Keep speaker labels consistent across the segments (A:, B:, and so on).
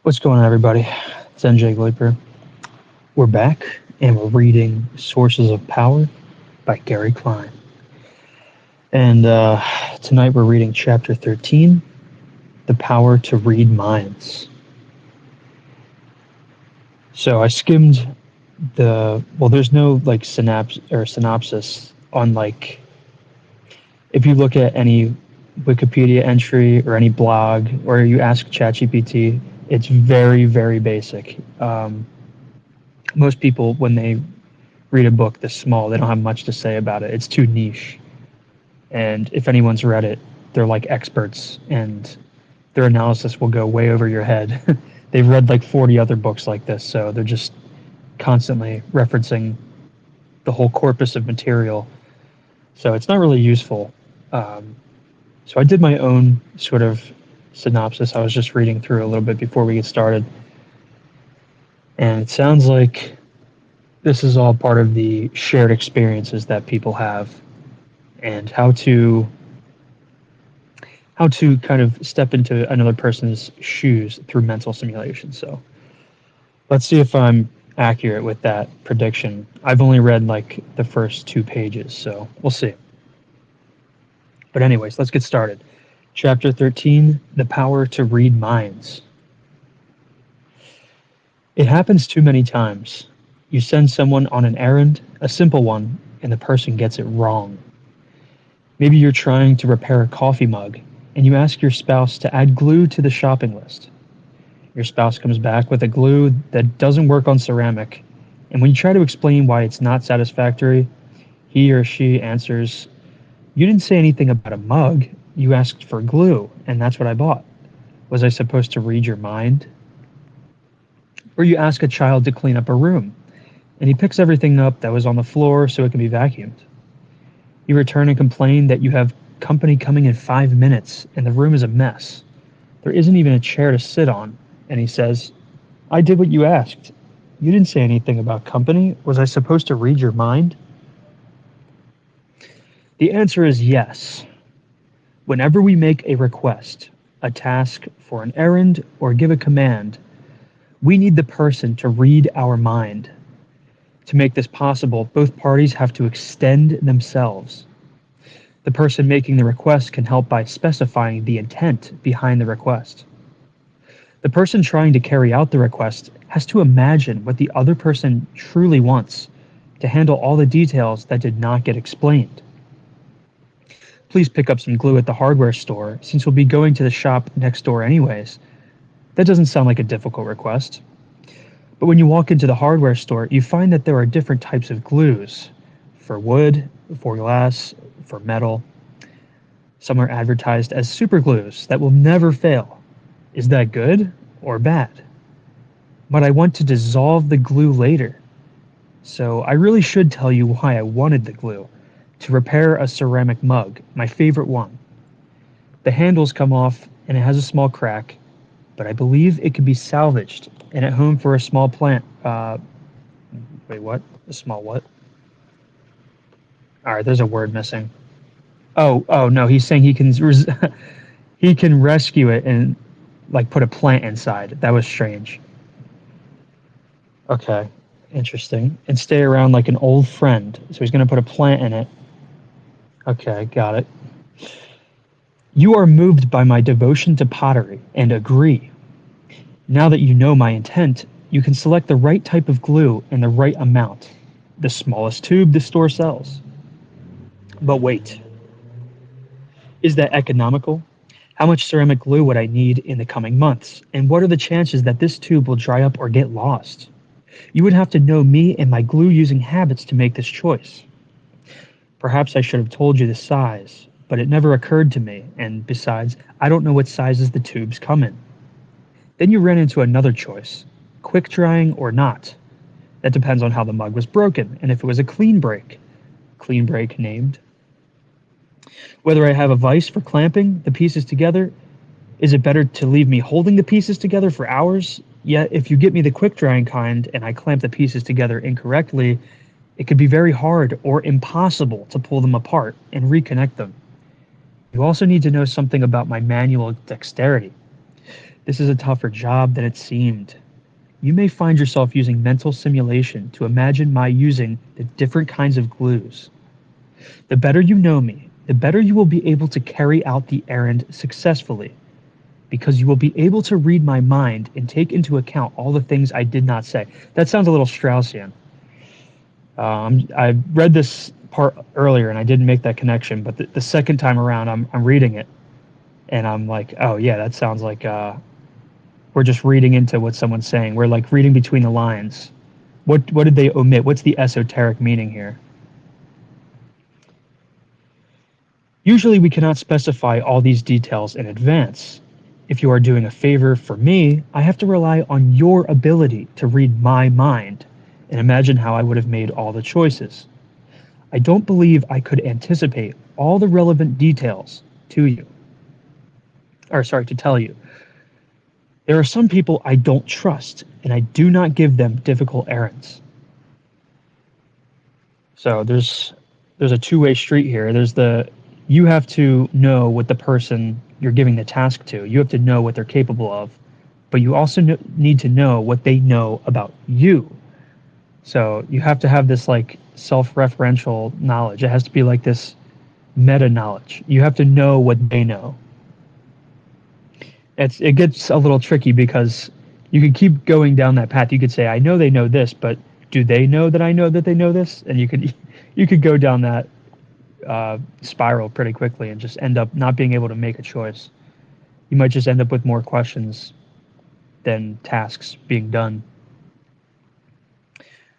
A: What's going on, everybody? It's NJ Gliper. We're back, and we're reading Sources of Power by Gary Klein. And tonight we're reading Chapter 13, The Power to Read Minds. So I skimmed there's no synopsis on if you look at any Wikipedia entry or any blog or you ask ChatGPT, it's very, very basic. Most people, when they read a book this small, they don't have much to say about it. It's too niche. And if anyone's read it, they're like experts, and their analysis will go way over your head. They've read like 40 other books like this, so they're just constantly referencing the whole corpus of material. So it's not really useful. So I did my own sort of synopsis. I was just reading through a little bit before we get started. And it sounds like this is all part of the shared experiences that people have and how to kind of step into another person's shoes through mental simulation. So let's see if I'm accurate with that prediction. I've only read like the first 2 pages, so we'll see. But anyways, let's get started. Chapter 13, The Power to Read Minds. It happens too many times. You send someone on an errand, a simple one, and the person gets it wrong. Maybe you're trying to repair a coffee mug, and you ask your spouse to add glue to the shopping list. Your spouse comes back with a glue that doesn't work on ceramic, and when you try to explain why it's not satisfactory, he or she answers, "You didn't say anything about a mug. You asked for glue, and that's what I bought. Was I supposed to read your mind?" Or you ask a child to clean up a room, and he picks everything up that was on the floor so it can be vacuumed. You return and complain that you have company coming in 5 minutes, and the room is a mess. There isn't even a chair to sit on, and he says, "I did what you asked. You didn't say anything about company. Was I supposed to read your mind?" The answer is yes. Whenever we make a request, a task for an errand, or give a command, we need the person to read our mind. To make this possible, both parties have to extend themselves. The person making the request can help by specifying the intent behind the request. The person trying to carry out the request has to imagine what the other person truly wants to handle all the details that did not get explained. Please pick up some glue at the hardware store, since we'll be going to the shop next door anyways. That doesn't sound like a difficult request. But when you walk into the hardware store, you find that there are different types of glues. For wood, for glass, for metal. Some are advertised as super glues that will never fail. Is that good or bad? But I want to dissolve the glue later. So I really should tell you why I wanted the glue. To repair a ceramic mug, my favorite one. The handles come off and it has a small crack, but I believe it could be salvaged and at home for a small plant. Wait, what? A small what? All right, there's a word missing. Oh no, he's saying he can he can rescue it and like put a plant inside. That was strange. Okay, interesting. And stay around like an old friend. So he's gonna put a plant in it. Okay, got it. You are moved by my devotion to pottery and agree. Now that you know my intent, you can select the right type of glue and the right amount, the smallest tube the store sells. But wait, is that economical? How much ceramic glue would I need in the coming months? And what are the chances that this tube will dry up or get lost? You would have to know me and my glue using habits to make this choice. Perhaps I should have told you the size, but it never occurred to me, and besides, I don't know what sizes the tubes come in. Then you ran into another choice, quick drying or not. That depends on how the mug was broken, and if it was a clean break. Clean break named. Whether I have a vise for clamping the pieces together, is it better to leave me holding the pieces together for hours? Yet if you get me the quick drying kind and I clamp the pieces together incorrectly, it could be very hard or impossible to pull them apart and reconnect them. You also need to know something about my manual dexterity. This is a tougher job than it seemed. You may find yourself using mental simulation to imagine my using the different kinds of glues. The better you know me, the better you will be able to carry out the errand successfully, because you will be able to read my mind and take into account all the things I did not say. That sounds a little Straussian. I read this part earlier and I didn't make that connection, but the second time around, I'm reading it and I'm like, oh yeah, that sounds like we're just reading into what someone's saying. We're like reading between the lines. What did they omit? What's the esoteric meaning here? Usually we cannot specify all these details in advance. If you are doing a favor for me, I have to rely on your ability to read my mind and imagine how I would have made all the choices. I don't believe I could anticipate all the relevant details to you. Or sorry, to tell you. There are some people I don't trust, and I do not give them difficult errands. So there's a two-way street here. There's the you have to know what the person you're giving the task to. You have to know what they're capable of, but you also need to know what they know about you. So you have to have this like self-referential knowledge. It has to be like this meta knowledge. You have to know what they know. It gets a little tricky because you could keep going down that path. You could say, I know they know this, but do they know that I know that they know this? And you could go down that spiral pretty quickly and just end up not being able to make a choice. You might just end up with more questions than tasks being done.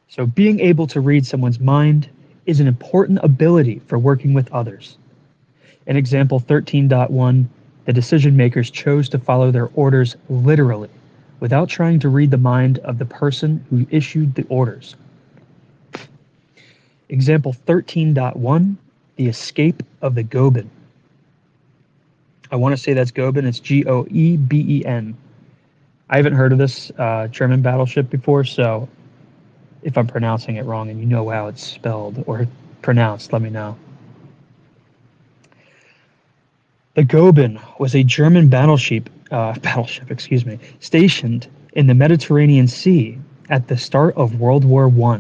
A: So being able to read someone's mind is an important ability for working with others. In example 13.1, the decision makers chose to follow their orders literally, without trying to read the mind of the person who issued the orders. Example 13.1, the escape of the Goeben. I want to say that's Goeben, it's Goeben. I haven't heard of this German battleship before, so if I'm pronouncing it wrong and you know how it's spelled or pronounced, let me know. The Goeben was a German battleship, stationed in the Mediterranean Sea at the start of World War I.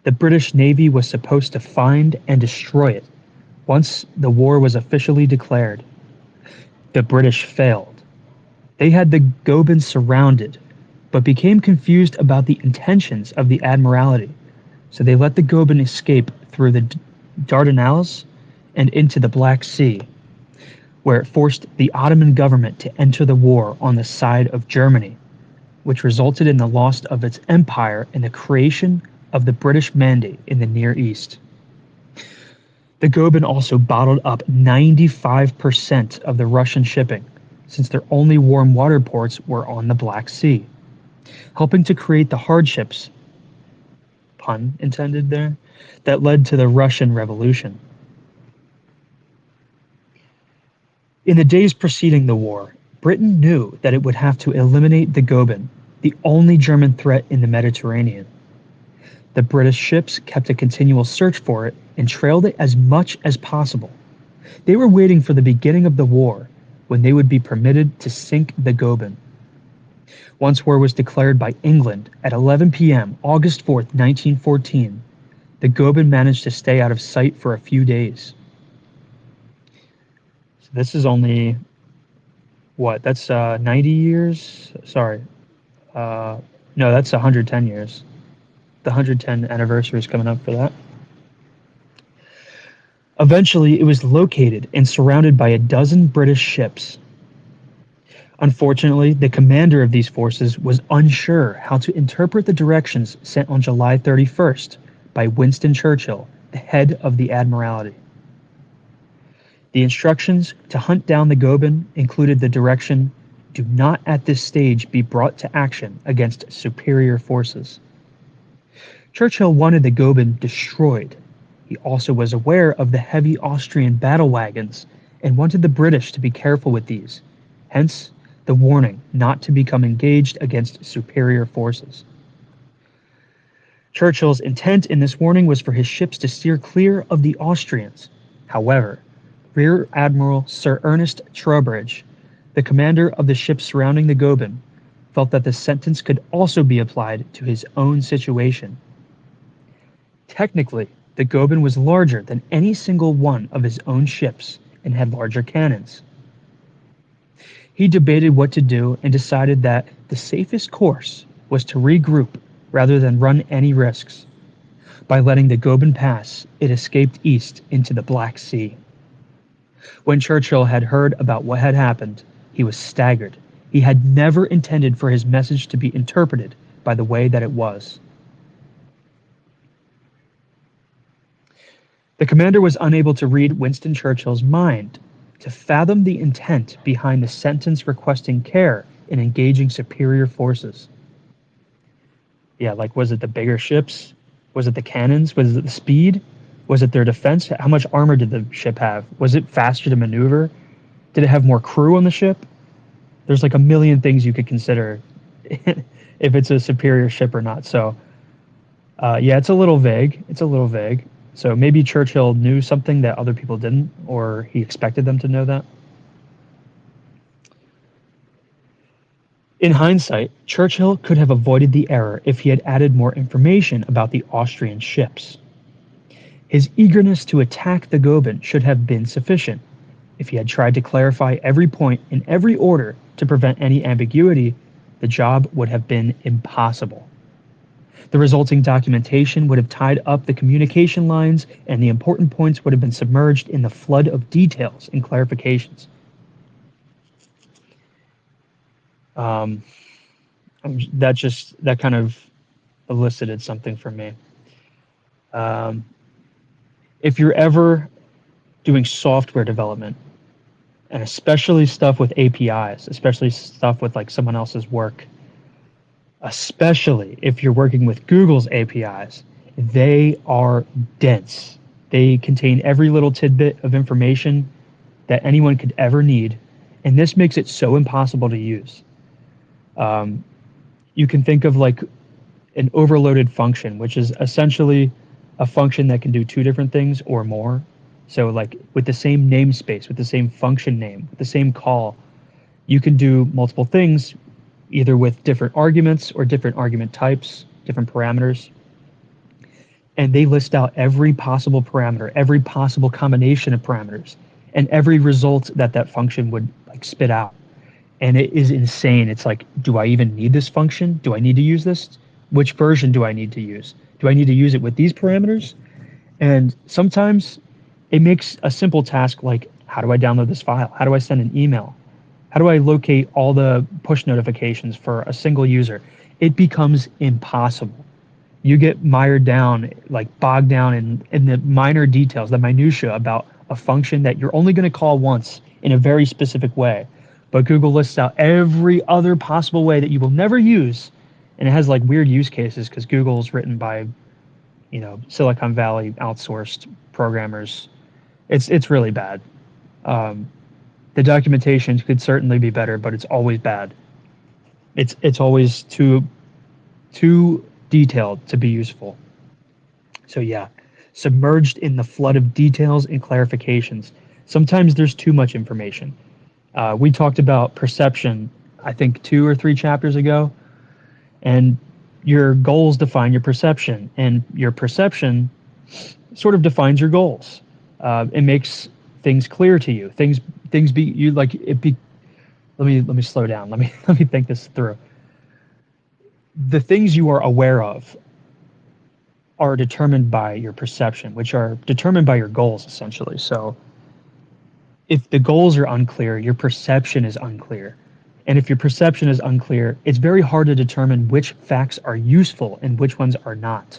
A: The British Navy was supposed to find and destroy it once the war was officially declared. The British failed. They had the Goeben surrounded, but became confused about the intentions of the Admiralty, so they let the Goeben escape through the Dardanelles and into the Black Sea, where it forced the Ottoman government to enter the war on the side of Germany, which resulted in the loss of its empire and the creation of the British Mandate in the Near East. The Goeben also bottled up 95% of the Russian shipping, since their only warm water ports were on the Black Sea, helping to create the hardships, pun intended there, that led to the Russian Revolution. In the days preceding the war, Britain knew that it would have to eliminate the Goeben, the only German threat in the Mediterranean. The British ships kept a continual search for it and trailed it as much as possible. They were waiting for the beginning of the war, when they would be permitted to sink the Goeben. Once war was declared by England at 11 p.m. August 4th, 1914, the Goeben managed to stay out of sight for a few days. So this is only, what, that's 90 years? Sorry. No, that's 110 years. The 110 anniversary is coming up for that. Eventually, it was located and surrounded by a dozen British ships. Unfortunately, the commander of these forces was unsure how to interpret the directions sent on July 31st by Winston Churchill, the head of the Admiralty. The instructions to hunt down the Goeben included the direction, "Do not at this stage be brought to action against superior forces." Churchill wanted the Goeben destroyed. He also was aware of the heavy Austrian battle wagons and wanted the British to be careful with these, hence the warning not to become engaged against superior forces. Churchill's intent in this warning was for his ships to steer clear of the Austrians. However, Rear Admiral Sir Ernest Trowbridge, The commander of the ship surrounding the Goeben felt that the sentence could also be applied to his own situation. Technically, the Goeben was larger than any single one of his own ships and had larger cannons. He debated what to do and decided that the safest course was to regroup rather than run any risks. By letting the Goeben pass, it escaped east into the Black Sea. When Churchill had heard about what had happened, he was staggered. He had never intended for his message to be interpreted by the way that it was. The commander was unable to read Winston Churchill's mind, to fathom the intent behind the sentence requesting care in engaging superior forces. Yeah, like, was it the bigger ships? Was it the cannons? Was it the speed? Was it their defense? How much armor did the ship have? Was it faster to maneuver? Did it have more crew on the ship? There's like a million things you could consider if it's a superior ship or not. So, yeah, it's a little vague. It's a little vague. So maybe Churchill knew something that other people didn't, or he expected them to know that. In hindsight, Churchill could have avoided the error if he had added more information about the Austrian ships. His eagerness to attack the Goeben should have been sufficient. If he had tried to clarify every point in every order to prevent any ambiguity, the job would have been impossible. The resulting documentation would have tied up the communication lines, and the important points would have been submerged in the flood of details and clarifications. Um, that kind of elicited something from me. Um, if you're ever doing software development, and especially stuff with APIs, especially stuff with like someone else's work, especially if you're working with Google's APIs, they are dense. They contain every little tidbit of information that anyone could ever need, and this makes it so impossible to use. You can think of like an overloaded function, which is essentially a function that can do two different things or more. So like with the same namespace, with the same function name, with the same call, you can do multiple things, either with different arguments or different argument types, different parameters. And they list out every possible parameter, every possible combination of parameters, and every result that that function would like spit out. And it is insane. It's like, do I even need this function? Do I need to use this? Which version do I need to use? Do I need to use it with these parameters? And sometimes it makes a simple task like, how do I download this file? How do I send an email? How do I locate all the push notifications for a single user? It becomes impossible. You get mired down, like bogged down in the minor details, the minutia about a function that you're only going to call once in a very specific way. But Google lists out every other possible way that you will never use. And it has like weird use cases because Google is written by, Silicon Valley outsourced programmers. It's really bad. The documentation could certainly be better, but it's always bad. It's always too detailed to be useful. So yeah, submerged in the flood of details and clarifications. Sometimes there's too much information. We talked about perception, I think 2 or 3 chapters ago, and your goals define your perception, and your perception sort of defines your goals. It makes things clear to you. Things be you like it be. Let me slow down. Let me think this through. The things you are aware of are determined by your perception, which are determined by your goals, essentially. So if the goals are unclear, your perception is unclear. And if your perception is unclear, it's very hard to determine which facts are useful and which ones are not.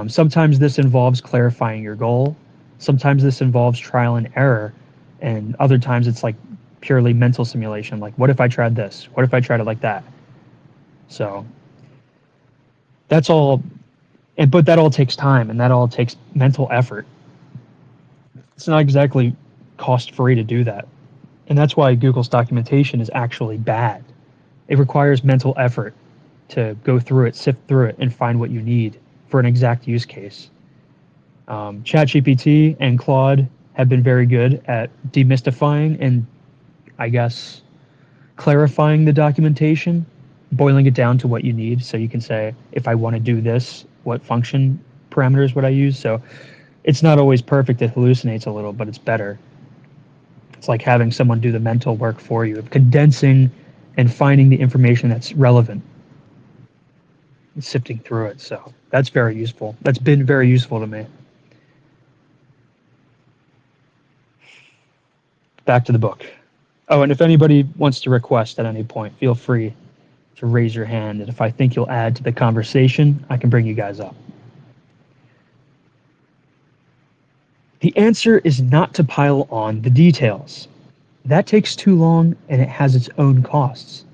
A: Sometimes this involves clarifying your goal. Sometimes this involves trial and error. And other times it's like purely mental simulation. Like, what if I tried this? What if I tried it like that? So that's all. But that all takes time, and that all takes mental effort. It's not exactly cost-free to do that. And that's why Google's documentation is actually bad. It requires mental effort to go through it, sift through it, and find what you need for an exact use case. ChatGPT and Claude have been very good at demystifying and I guess, clarifying the documentation, boiling it down to what you need. So you can say, if I want to do this, what function parameters would I use? So it's not always perfect. It hallucinates a little, but it's better. It's like having someone do the mental work for you, of condensing and finding the information that's relevant and sifting through it. So that's very useful. That's been very useful to me. Back to the book. Oh, and if anybody wants to request at any point, feel free to raise your hand. And if I think you'll add to the conversation, I can bring you guys up. The answer is not to pile on the details. That takes too long and it has its own costs.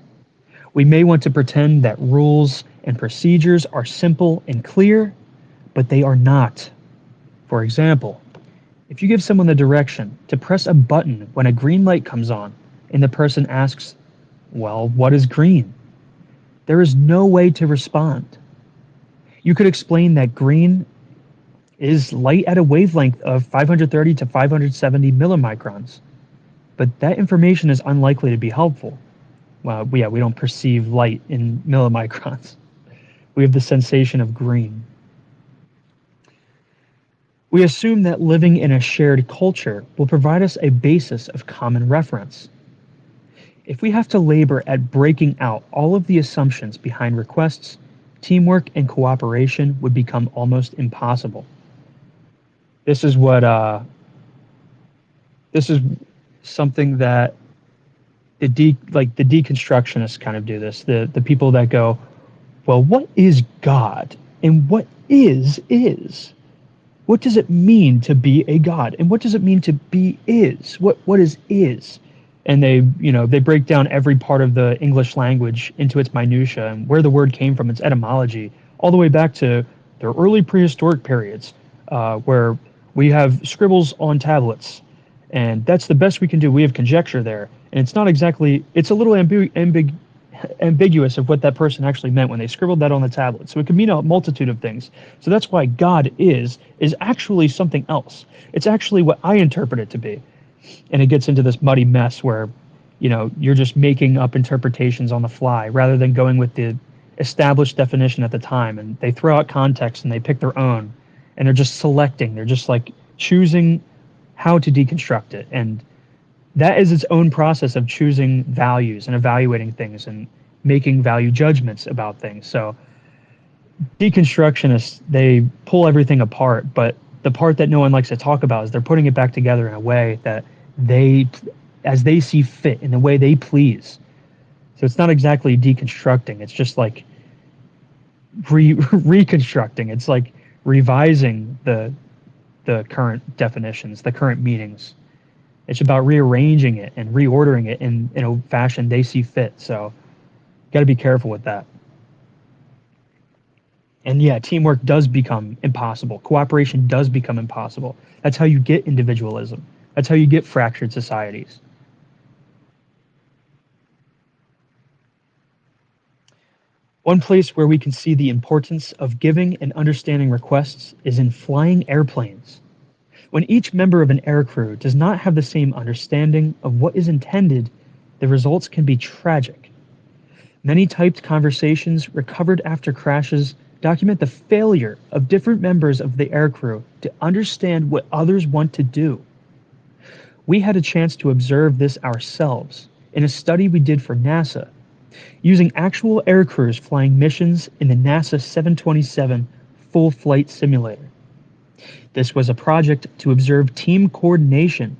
A: We may want to pretend that rules and procedures are simple and clear, but they are not. For example, if you give someone the direction to press a button when a green light comes on, and the person asks, well, what is green? There is no way to respond. You could explain that green is light at a wavelength of 530 to 570 millimicrons, but that information is unlikely to be helpful. Well, yeah, we don't perceive light in millimicrons. We have the sensation of green. We assume that living in a shared culture will provide us a basis of common reference. If we have to labor at breaking out all of the assumptions behind requests, teamwork and cooperation would become almost impossible. This is what this is something that the deconstructionists kind of do this. The people that go, well, what is God and what is? What does it mean to be a God? And what does it mean to be is? What is is? And they break down every part of the English language into its minutia and where the word came from, its etymology, all the way back to the early prehistoric periods, where we have scribbles on tablets, and that's the best we can do. We have conjecture there, and it's not exactly. It's a little ambiguous of what that person actually meant when they scribbled that on the tablet. So it could mean a multitude of things. So that's why God is actually something else. It's actually what I interpret it to be. And it gets into this muddy mess where, you're just making up interpretations on the fly rather than going with the established definition at the time. And they throw out context and they pick their own, and they're just selecting. They're just like choosing how to deconstruct it. And that is its own process of choosing values and evaluating things and making value judgments about things. So deconstructionists, they pull everything apart, but the part that no one likes to talk about is they're putting it back together in a way that as they see fit, in the way they please. So it's not exactly deconstructing. It's just like reconstructing. It's like revising the current definitions, the current meanings. It's about rearranging it and reordering it in a fashion they see fit. So got to be careful with that. And yeah, teamwork does become impossible. Cooperation does become impossible. That's how you get individualism. That's how you get fractured societies. One place where we can see the importance of giving and understanding requests is in flying airplanes. When each member of an aircrew does not have the same understanding of what is intended, the results can be tragic. Many typed conversations recovered after crashes document the failure of different members of the aircrew to understand what others want to do. We had a chance to observe this ourselves in a study we did for NASA, using actual aircrews flying missions in the NASA 727 full flight simulator. This was a project to observe team coordination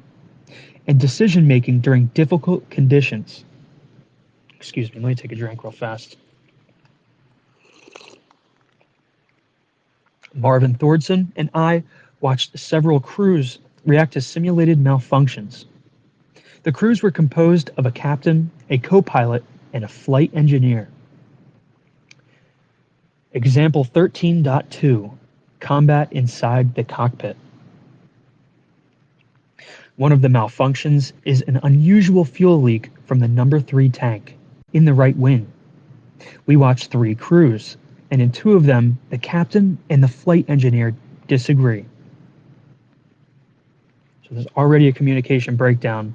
A: and decision making during difficult conditions. Excuse me, let me take a drink real fast. Marvin Thordson and I watched several crews react to simulated malfunctions. The crews were composed of a captain, a co-pilot, and a flight engineer. Example 13.2, Combat inside the cockpit. One of the malfunctions is an unusual fuel leak from the number 3 tank in the right wing. We watched 3 crews, and in 2 of them, the captain and the flight engineer disagree. So there's already a communication breakdown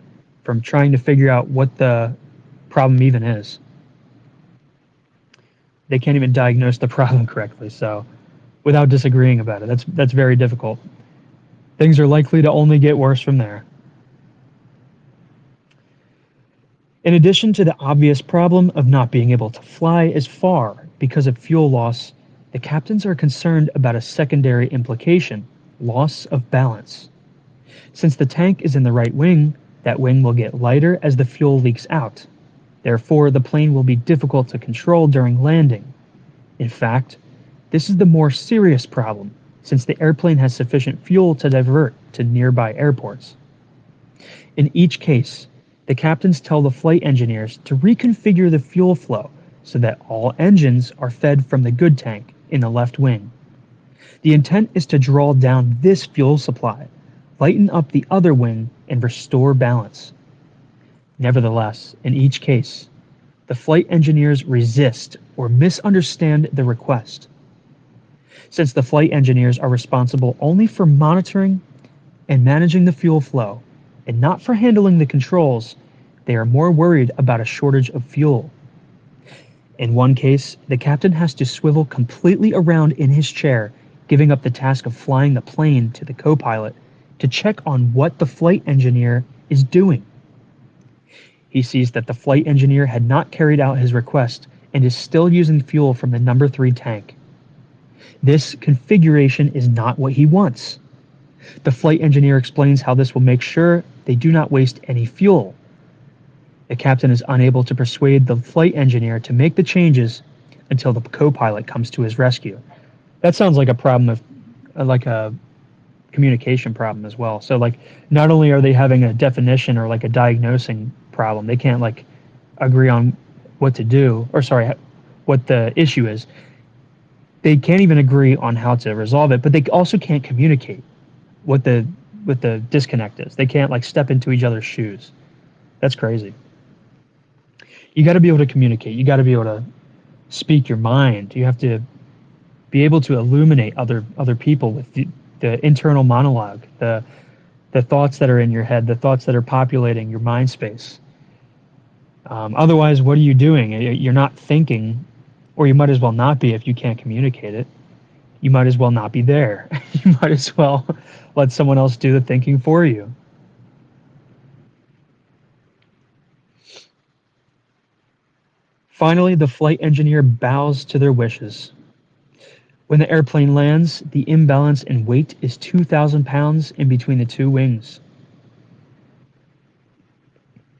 A: from trying to figure out what the problem even is. They can't even diagnose the problem correctly, so without disagreeing about it, that's very difficult. Things are likely to only get worse from there. In addition to the obvious problem of not being able to fly as far because of fuel loss, the captains are concerned about a secondary implication: loss of balance. Since the tank is in the right wing, that wing will get lighter as the fuel leaks out. Therefore, the plane will be difficult to control during landing. In fact, this is the more serious problem, since the airplane has sufficient fuel to divert to nearby airports. In each case, the captains tell the flight engineers to reconfigure the fuel flow so that all engines are fed from the good tank in the left wing. The intent is to draw down this fuel supply, lighten up the other wing, and restore balance. Nevertheless, in each case, the flight engineers resist or misunderstand the request. Since the flight engineers are responsible only for monitoring and managing the fuel flow, and not for handling the controls, they are more worried about a shortage of fuel. In one case, the captain has to swivel completely around in his chair, giving up the task of flying the plane to the co-pilot to check on what the flight engineer is doing. He sees that the flight engineer had not carried out his request and is still using fuel from the number 3 tank. This configuration is not what he wants. The flight engineer explains how this will make sure they do not waste any fuel. The captain is unable to persuade the flight engineer to make the changes until the co-pilot comes to his rescue. That sounds like a problem of like a communication problem as well. So like not only are they having a definition or like a diagnosing problem, they can't like agree on what to do, or sorry, what the issue is. They can't even agree on how to resolve it, but they also can't communicate what the disconnect is. They can't like step into each other's shoes. That's crazy. You got to be able to communicate. You got to be able to speak your mind. You have to be able to illuminate other people with the internal monologue, the thoughts that are in your head, the thoughts that are populating your mind space. Otherwise, what are you doing? You're not thinking, or you might as well not be if you can't communicate it. You might as well not be there. You might as well let someone else do the thinking for you. Finally, the flight engineer bows to their wishes. When the airplane lands, the imbalance in weight is 2,000 pounds in between the two wings.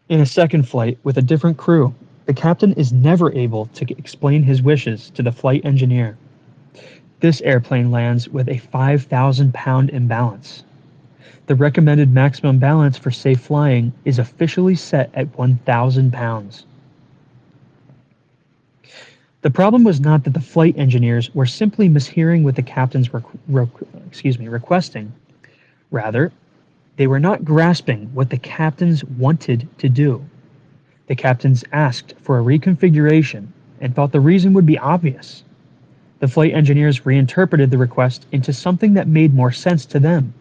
A: In a second flight with a different crew, the captain is never able to explain his wishes to the flight engineer. This airplane lands with a 5,000-pound imbalance. The recommended maximum balance for safe flying is officially set at 1,000 pounds. The problem was not that the flight engineers were simply mishearing what the captains were requesting. Rather, they were not grasping what the captains wanted to do. The captains asked for a reconfiguration and thought the reason would be obvious. The flight engineers reinterpreted the request into something that made more sense to them.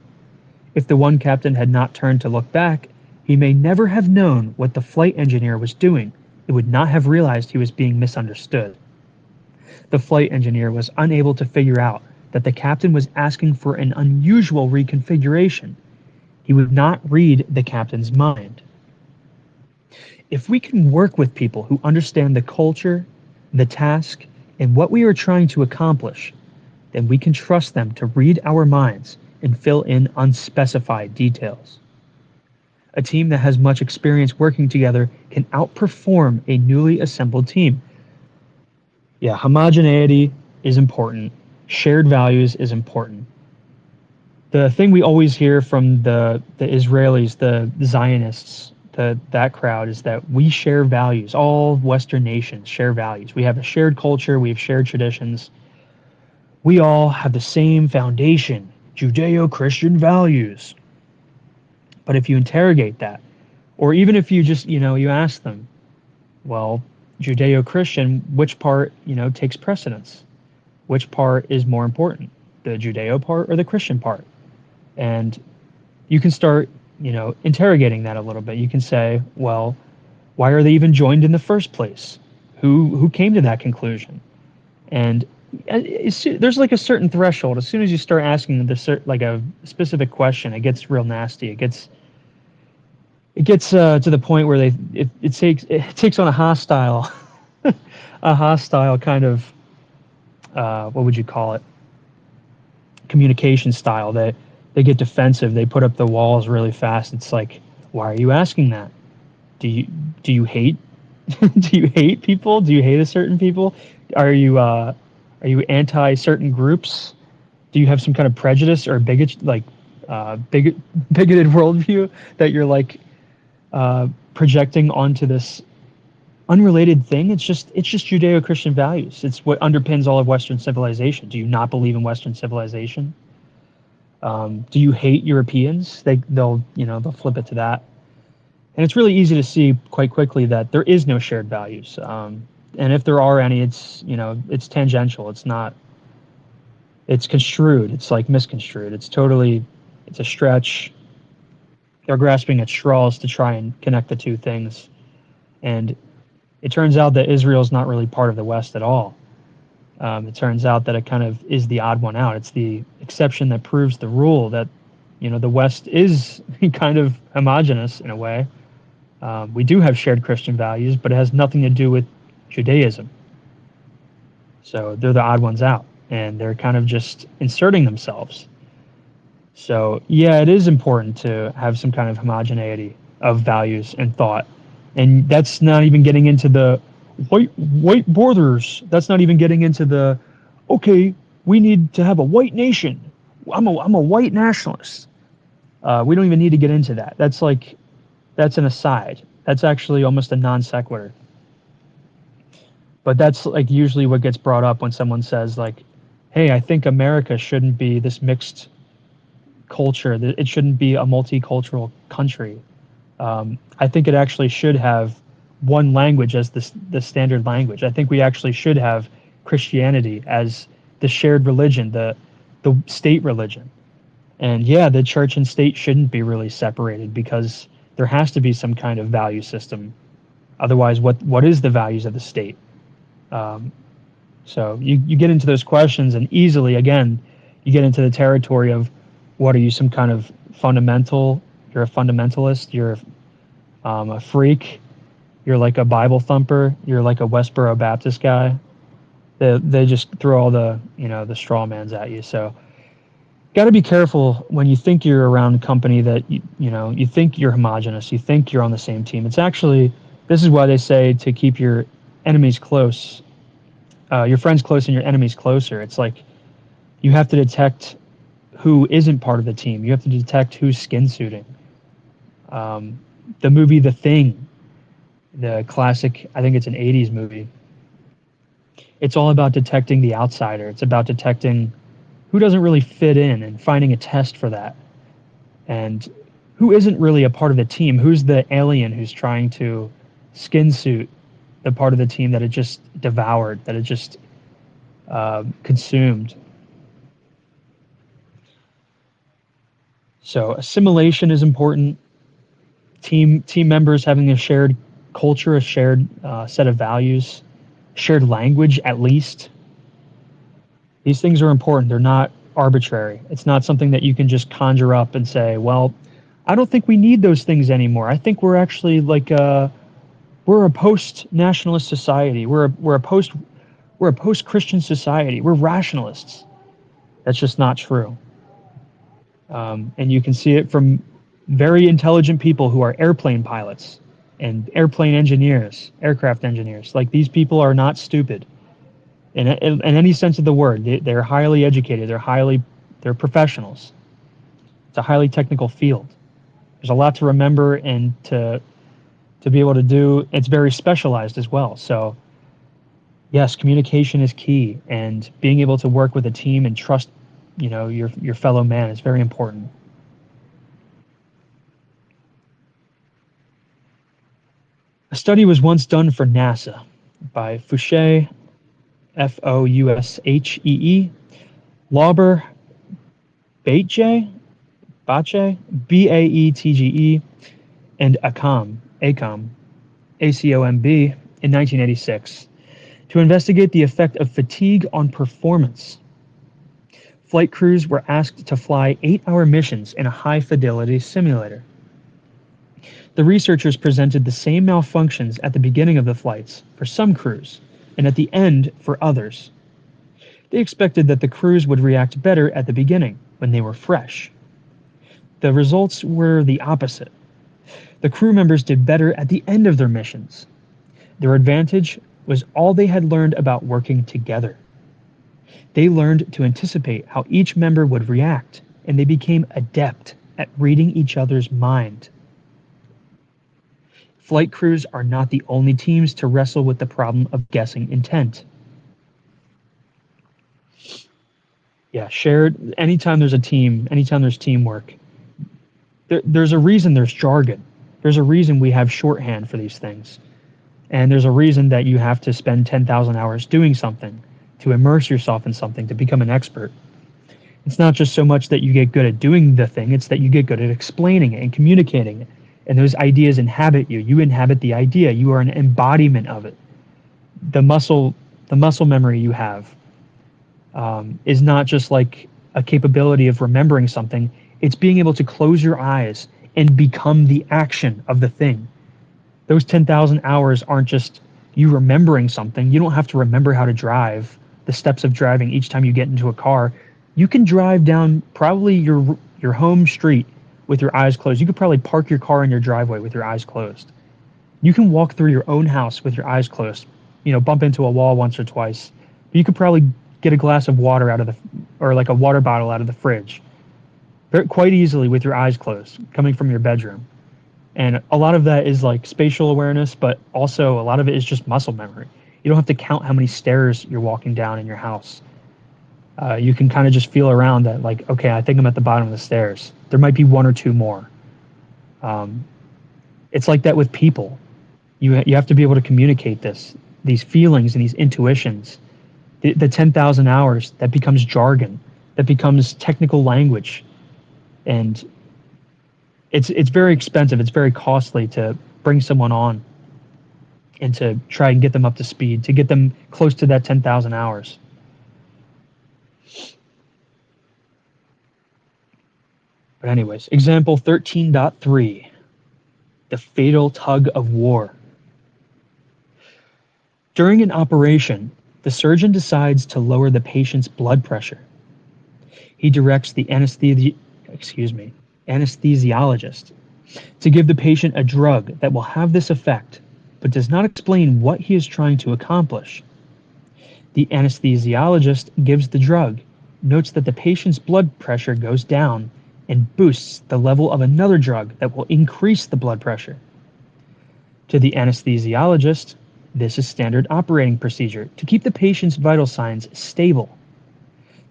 A: If the one captain had not turned to look back, he may never have known what the flight engineer was doing. He would not have realized he was being misunderstood. The flight engineer was unable to figure out that the captain was asking for an unusual reconfiguration. He would not read the captain's mind. If we can work with people who understand the culture, the task, and what we are trying to accomplish, then we can trust them to read our minds and fill in unspecified details. A team that has much experience working together can outperform a newly assembled team. Yeah, homogeneity is important. Shared values is important. The thing we always hear from the Israelis, the Zionists, that crowd is that we share values. All Western nations share values. We have a shared culture. We have shared traditions. We all have the same foundation, Judeo-Christian values. But if you interrogate that, or even if you just, you ask them, well, Judeo-Christian, which part, takes precedence? Which part is more important, the Judeo part or the Christian part? And you can start interrogating that a little bit. You can say, well, why are they even joined in the first place? Who came to that conclusion? And there's like a certain threshold. As soon as you start asking like a specific question, it gets real nasty. It gets to the point where it takes on a hostile a hostile kind of what would you call it, communication style. They get defensive. They put up the walls really fast. It's like, why are you asking that? Do you hate do you hate people? Do you hate a certain people? Are you anti certain groups? Do you have some kind of prejudice or bigoted worldview that you're like projecting onto this unrelated thing? It's just Judeo-Christian values. It's what underpins all of Western civilization. Do you not believe in Western civilization? Do you hate Europeans? They'll flip it to that. And it's really easy to see quite quickly that there is no shared values. And if there are any, it's tangential. It's not. It's construed. It's like misconstrued. It's a stretch. They're grasping at straws to try and connect the two things. And it turns out that Israel is not really part of the West at all. It turns out that it kind of is the odd one out. It's the exception that proves the rule that, the West is kind of homogenous in a way. We do have shared Christian values, but it has nothing to do with Judaism. So they're the odd ones out, and they're kind of just inserting themselves. So yeah, it is important to have some kind of homogeneity of values and thought, and that's not even getting into the white borders. That's not even getting into the okay, we need to have a white nation. I'm a white nationalist. We don't even need to get into that. That's an aside. That's actually almost a non sequitur. But that's like usually what gets brought up when someone says like, "Hey, I think America shouldn't be this mixed culture. It shouldn't be a multicultural country. I think it actually should have one language as the standard language. I think we actually should have Christianity as the shared religion, the state religion. And yeah, the church and state shouldn't be really separated because there has to be some kind of value system. Otherwise, what is the values of the state?" Um, so you get into those questions, and easily, again, you get into the territory of what are you, some kind of fundamental? You're a fundamentalist. You're a freak. You're like a Bible thumper. You're like a Westboro Baptist guy. They just throw all the straw mans at you. So got to be careful when you think you're around a company that you think you're homogenous. You think you're on the same team. It's actually, this is why they say to keep your enemies close, your friends close and your enemies closer. It's like you have to detect who isn't part of the team. You have to detect who's skin suiting. The movie The Thing, the classic, I think it's an 80s movie. It's all about detecting the outsider. It's about detecting who doesn't really fit in and finding a test for that. And who isn't really a part of the team? Who's the alien who's trying to skin suit the part of the team that it just devoured, that it just consumed? So assimilation is important. Team members having a shared culture, a shared set of values, shared language at least. These things are important. They're not arbitrary. It's not something that you can just conjure up and say, well, I don't think we need those things anymore. I think we're actually like we're a post-nationalist society. We're a post-Christian society. We're rationalists. That's just not true. And you can see it from very intelligent people who are airplane pilots and airplane engineers, aircraft engineers. Like, these people are not stupid in any sense of the word. They're highly educated. They're professionals. It's a highly technical field. There's a lot to remember and to be able to do. It's very specialized as well. So yes, communication is key, and being able to work with a team and trust, your fellow man is very important. A study was once done for NASA by Fouché, Foushee, Lauber, Baitje, Bache, Baetge, and ACOMB, in 1986 to investigate the effect of fatigue on performance. Flight crews were asked to fly 8-hour missions in a high-fidelity simulator. The researchers presented the same malfunctions at the beginning of the flights for some crews and at the end for others. They expected that the crews would react better at the beginning when they were fresh. The results were the opposite. The crew members did better at the end of their missions. Their advantage was all they had learned about working together. They learned to anticipate how each member would react, and they became adept at reading each other's mind. Flight crews are not the only teams to wrestle with the problem of guessing intent. Yeah, shared, anytime there's a team, anytime there's teamwork, there's a reason there's jargon. There's a reason we have shorthand for these things. And there's a reason that you have to spend 10,000 hours doing something, to immerse yourself in something, to become an expert. It's not just so much that you get good at doing the thing, it's that you get good at explaining it and communicating it. And those ideas inhabit you. You inhabit the idea. You are an embodiment of it. The muscle memory you have is not just like a capability of remembering something. It's being able to close your eyes and become the action of the thing. Those 10,000 hours aren't just you remembering something. You don't have to remember how to drive, the steps of driving each time you get into a car. You can drive down probably your home street with your eyes closed. You could probably park your car in your driveway with your eyes closed. You can walk through your own house with your eyes closed, bump into a wall once or twice. But you could probably get a glass of water or like a water bottle out of the fridge quite easily with your eyes closed, coming from your bedroom. And a lot of that is like spatial awareness, but also a lot of it is just muscle memory. You don't have to count how many stairs you're walking down in your house. You can kind of just feel around that, like, okay, I think I'm at the bottom of the stairs. There might be one or two more. It's like that with people. You have to be able to communicate these feelings and these intuitions. The 10,000 hours, that becomes jargon, that becomes technical language. And it's very expensive. It's very costly to bring someone on and to try and get them up to speed, to get them close to that 10,000 hours. But anyways, example 13.3, the fatal tug of war. During an operation, the surgeon decides to lower the patient's blood pressure. He directs the anesthesiologist to give the patient a drug that will have this effect, but does not explain what he is trying to accomplish. The anesthesiologist gives the drug, notes that the patient's blood pressure goes down, and boosts the level of another drug that will increase the blood pressure. To the anesthesiologist, this is standard operating procedure to keep the patient's vital signs stable.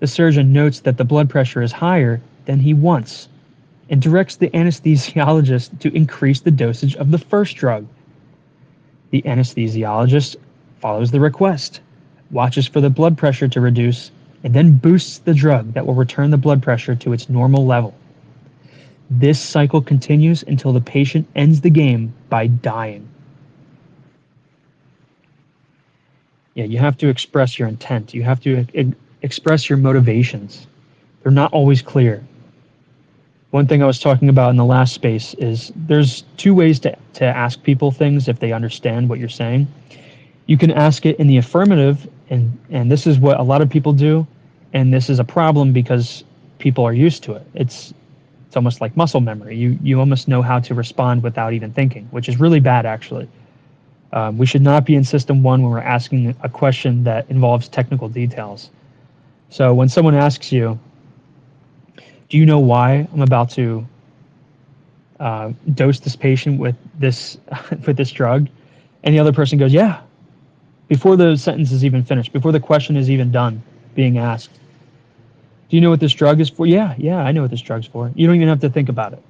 A: The surgeon notes that the blood pressure is higher than he wants and directs the anesthesiologist to increase the dosage of the first drug. The anesthesiologist follows the request, watches for the blood pressure to reduce, and then boosts the drug that will return the blood pressure to its normal level. This cycle continues until the patient ends the game by dying. Yeah, you have to express your intent. You have to express your motivations. They're not always clear. One thing I was talking about in the last space is there's two ways to ask people things if they understand what you're saying. You can ask it in the affirmative, and this is what a lot of people do, and this is a problem because people are used to it. It's almost like muscle memory. You almost know how to respond without even thinking, which is really bad, actually. We should not be in System 1 when we're asking a question that involves technical details. So when someone asks you, do you know why I'm about to dose this patient with this with this drug? And the other person goes, yeah, before the sentence is even finished, before the question is even done being asked. Do you know what this drug is for? Yeah, I know what this drug's for. You don't even have to think about it.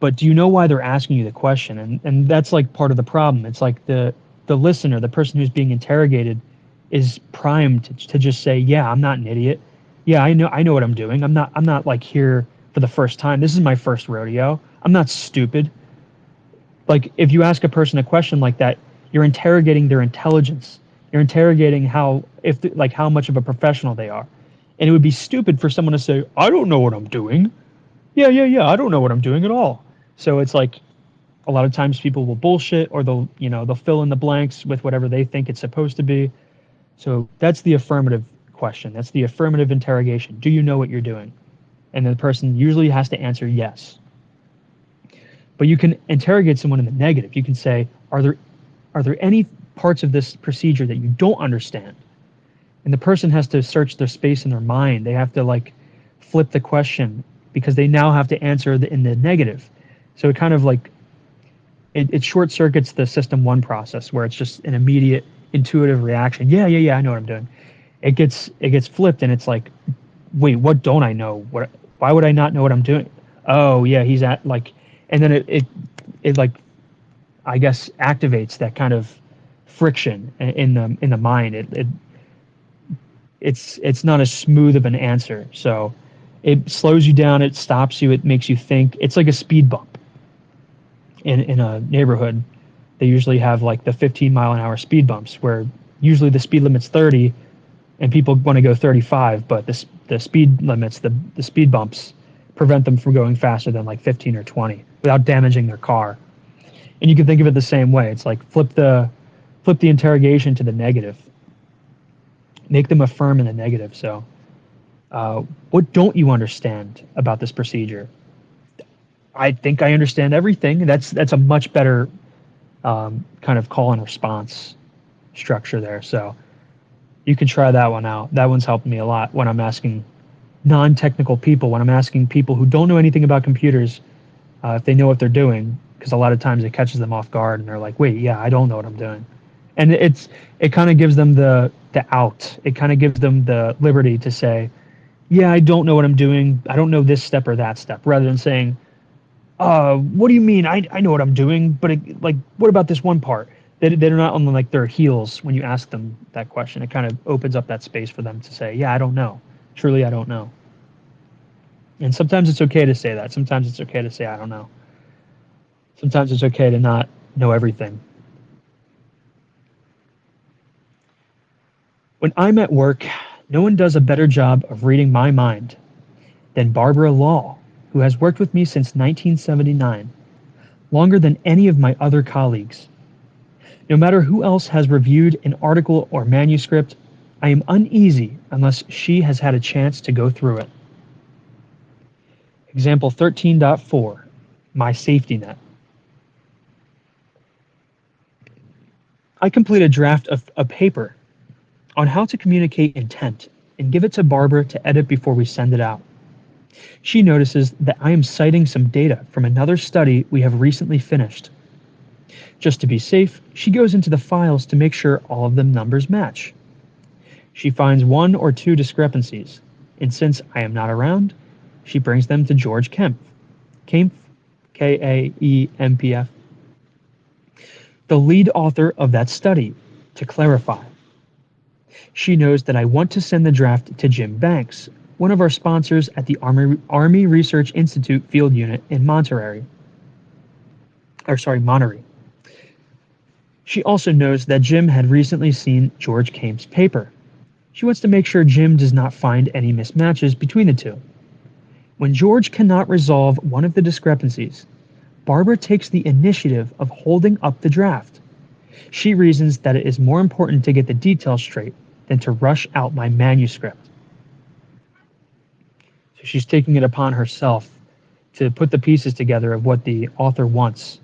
A: But do you know why they're asking you the question? And that's like part of the problem. It's like the listener, the person who's being interrogated, is primed to just say, yeah, I'm not an idiot. Yeah, I know what I'm doing. I'm not like here for the first time. This is my first rodeo. I'm not stupid. Like, if you ask a person a question like that, you're interrogating their intelligence. You're interrogating how much of a professional they are. And it would be stupid for someone to say, I don't know what I'm doing. Yeah, I don't know what I'm doing at all. So it's like a lot of times people will bullshit, or they'll fill in the blanks with whatever they think it's supposed to be. So that's the affirmative question. That's the affirmative interrogation. Do you know what you're doing? And the person usually has to answer yes. But you can interrogate someone in the negative. You can say, are there any parts of this procedure that you don't understand? And the person has to search their space in their mind. They have to like flip the question, because they now have to answer in the negative. So it kind of like it short circuits the system one process, where it's just an immediate intuitive reaction. Yeah, I know what I'm doing. It gets flipped, and it's like, wait, what don't I know? Why would I not know what I'm doing? Oh yeah, he's at like, and then it like, I guess, activates that kind of friction in the mind. It's not as smooth of an answer. So it slows you down, it stops you, it makes you think. It's like a speed bump in a neighborhood. They usually have like the 15-mile-an-hour speed bumps, where usually the speed limit's 30 and people want to go 35, but the speed limits, the speed bumps, prevent them from going faster than like 15 or 20 without damaging their car. And you can think of it the same way. It's like flip the interrogation to the negative. Make them affirm in the negative. So, what don't you understand about this procedure? I think I understand everything. That's a much better kind of call and response structure there. So you can try that one out. That one's helped me a lot when I'm asking non-technical people, when I'm asking people who don't know anything about computers, if they know what they're doing, because a lot of times it catches them off guard and they're like, wait, yeah, I don't know what I'm doing. And it kind of gives them the out. It kind of gives them the liberty to say, yeah, I don't know what I'm doing. I don't know this step or that step, rather than saying, what do you mean? I know what I'm doing, but like, what about this one part? They're not on like their heels when you ask them that question. It kind of opens up that space for them to say, yeah, I don't know. Truly, I don't know. And sometimes it's okay to say that. Sometimes it's okay to say, I don't know. Sometimes it's okay to not know everything. When I'm at work, no one does a better job of reading my mind than Barbara Law, who has worked with me since 1979, longer than any of my other colleagues. No matter who else has reviewed an article or manuscript, I am uneasy unless she has had a chance to go through it. Example 13.4, My Safety Net. I complete a draft of a paper on how to communicate intent and give it to Barbara to edit before we send it out. She notices that I am citing some data from another study we have recently finished. Just to be safe, she goes into the files to make sure all of the numbers match. She finds one or two discrepancies, and since I am not around, she brings them to George Kempf, Kaempf, the lead author of that study, to clarify. She knows that I want to send the draft to Jim Banks, one of our sponsors at the Army Research Institute Field Unit in Monterey. She also knows that Jim had recently seen George Kempf's paper. She wants to make sure Jim does not find any mismatches between the two. When George cannot resolve one of the discrepancies, Barbara takes the initiative of holding up the draft. She reasons that it is more important to get the details straight than to rush out my manuscript. So she's taking it upon herself to put the pieces together of what the author wants,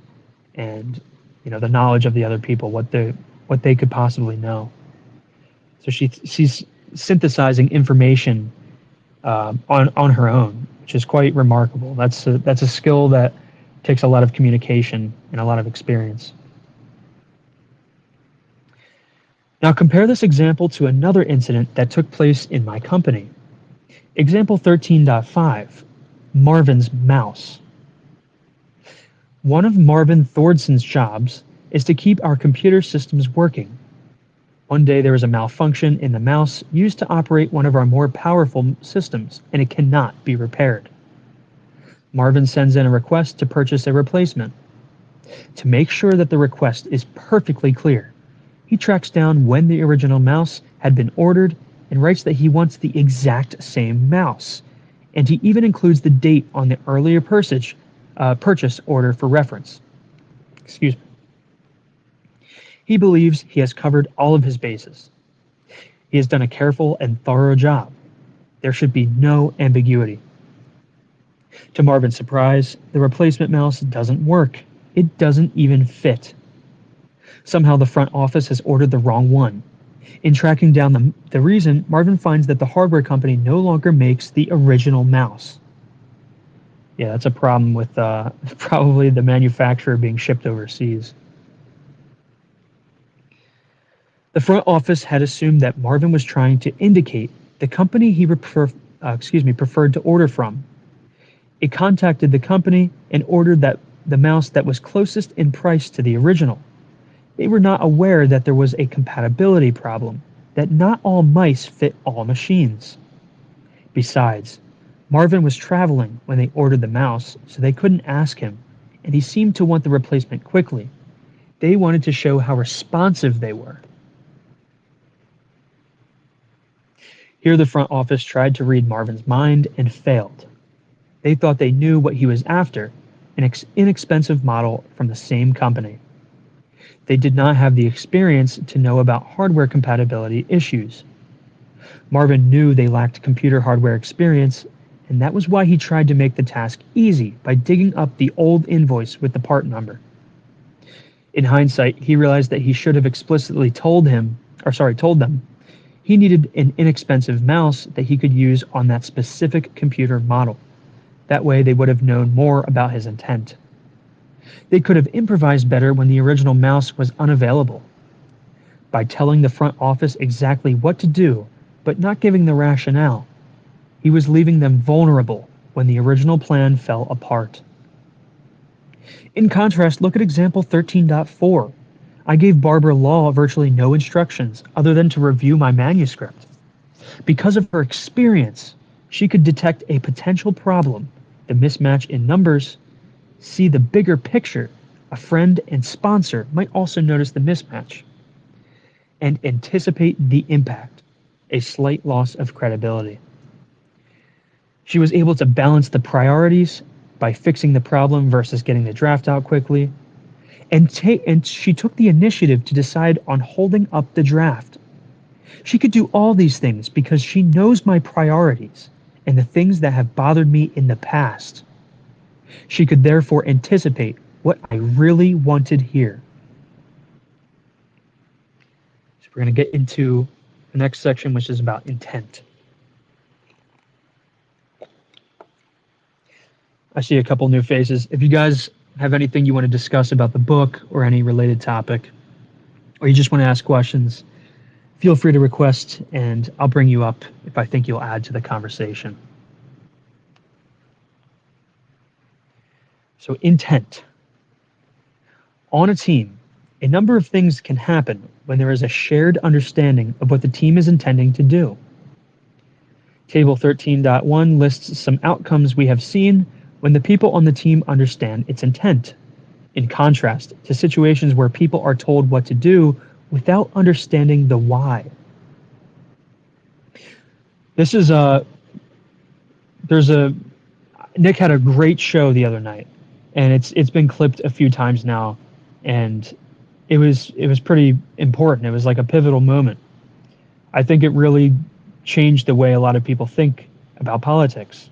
A: and the knowledge of the other people, what they could possibly know. So she's synthesizing information on her own, which is quite remarkable. That's a skill that takes a lot of communication and a lot of experience. Now compare this example to another incident that took place in my company. Example 13.5, Marvin's mouse. One of Marvin Thordson's jobs is to keep our computer systems working. One day there is a malfunction in the mouse used to operate one of our more powerful systems, and it cannot be repaired. Marvin sends in a request to purchase a replacement. To make sure that the request is perfectly clear, he tracks down when the original mouse had been ordered and writes that he wants the exact same mouse. And he even includes the date on the earlier purchase order for reference. Excuse me. He believes he has covered all of his bases. He has done a careful and thorough job. There should be no ambiguity. To Marvin's surprise, the replacement mouse doesn't work. It doesn't even fit. Somehow the front office has ordered the wrong one. In tracking down the reason, Marvin finds that the hardware company no longer makes the original mouse. Yeah, that's a problem with probably the manufacturer being shipped overseas. The front office had assumed that Marvin was trying to indicate the company he preferred to order from. It contacted the company and ordered the mouse that was closest in price to the original. They were not aware that there was a compatibility problem, that not all mice fit all machines. Besides, Marvin was traveling when they ordered the mouse, so they couldn't ask him, and he seemed to want the replacement quickly. They wanted to show how responsive they were. Here the front office tried to read Marvin's mind and failed. They thought they knew what he was after, an inexpensive model from the same company. They did not have the experience to know about hardware compatibility issues. Marvin knew they lacked computer hardware experience, and that was why he tried to make the task easy by digging up the old invoice with the part number. In hindsight, he realized that he should have explicitly told them he needed an inexpensive mouse that he could use on that specific computer model. That way they would have known more about his intent. They could have improvised better when the original mouse was unavailable. By telling the front office exactly what to do, but not giving the rationale, he was leaving them vulnerable when the original plan fell apart. In contrast, look at example 13.4. I gave Barbara Law virtually no instructions other than to review my manuscript. Because of her experience, she could detect a potential problem, the mismatch in numbers, see the bigger picture. A friend and sponsor might also notice the mismatch, and anticipate the impact, a slight loss of credibility. She was able to balance the priorities by fixing the problem versus getting the draft out quickly, and she took the initiative to decide on holding up the draft. She could do all these things because she knows my priorities and the things that have bothered me in the past. She could therefore anticipate what I really wanted here. So we're going to get into the next section, which is about intent. I see a couple new faces. If you guys have anything you want to discuss about the book or any related topic, or you just want to ask questions, feel free to request and I'll bring you up if I think you'll add to the conversation. So intent. On a team, a number of things can happen when there is a shared understanding of what the team is intending to do. Table 13.1 lists some outcomes we have seen when the people on the team understand its intent, in contrast to situations where people are told what to do without understanding the why. This is Nick had a great show the other night, and it's been clipped a few times now, and it was pretty important. It was like a pivotal moment. I think it really changed the way a lot of people think about politics.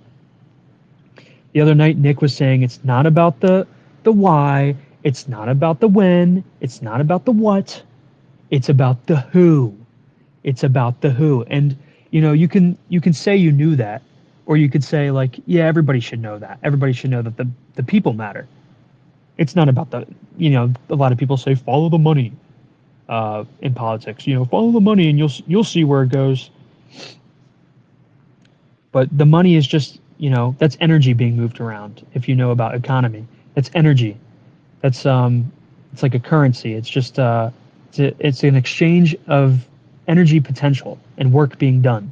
A: The other night, Nick was saying it's not about the why, it's not about the when, it's not about the what, it's about the who. It's about the who. And you can say you knew that, or you could say like, yeah, everybody should know that. Everybody should know that the people matter. It's not about a lot of people say follow the money in politics. Follow the money and you'll see where it goes. But the money is just, that's energy being moved around. If you know about economy, that's energy. That's it's like a currency. It's just it's an exchange of energy potential and work being done.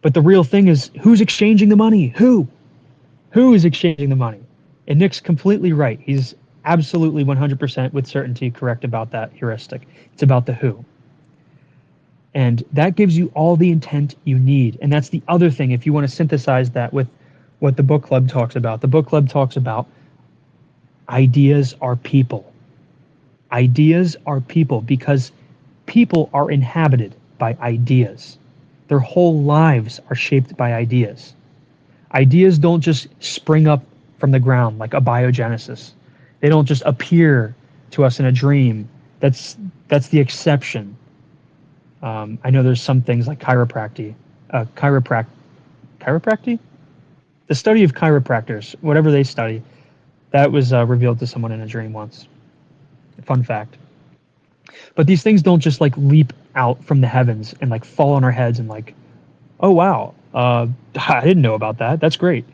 A: But the real thing is, who's exchanging the money? Who? Who is exchanging the money? And Nick's completely right. He's absolutely 100% with certainty correct about that heuristic. It's about the who. And that gives you all the intent you need. And that's the other thing, if you want to synthesize that with what the book club talks about. The book club talks about ideas are people. Ideas are people because people are inhabited by ideas. Their whole lives are shaped by ideas. Ideas don't just spring up from the ground like abiogenesis. They don't just appear to us in a dream. That's the exception. I know there's some things like chiropractic, chiropractic, the study of chiropractors, whatever they study, that was revealed to someone in a dream once. Fun fact. But these things don't just like leap out from the heavens and like fall on our heads and like, oh wow, I didn't know about that. That's great.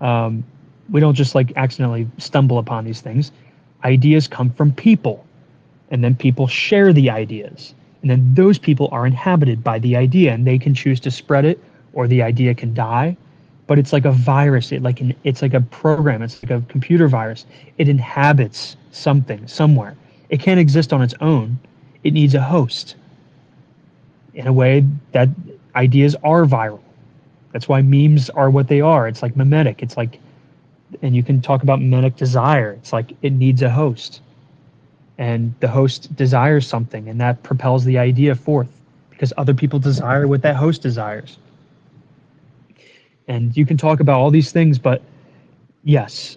A: Um, we don't just like accidentally stumble upon these things. Ideas come from people, and then people share the ideas, and then those people are inhabited by the idea, and they can choose to spread it, or the idea can die. But it's like a virus. It's like a program. It's like a computer virus. It inhabits something somewhere. It can't exist on its own. It needs a host. In a way that ideas are viral. That's why memes are what they are. It's like mimetic. It's like, and you can talk about mimetic desire. It's like it needs a host, and the host desires something, and that propels the idea forth because other people desire what that host desires. And you can talk about all these things, but yes,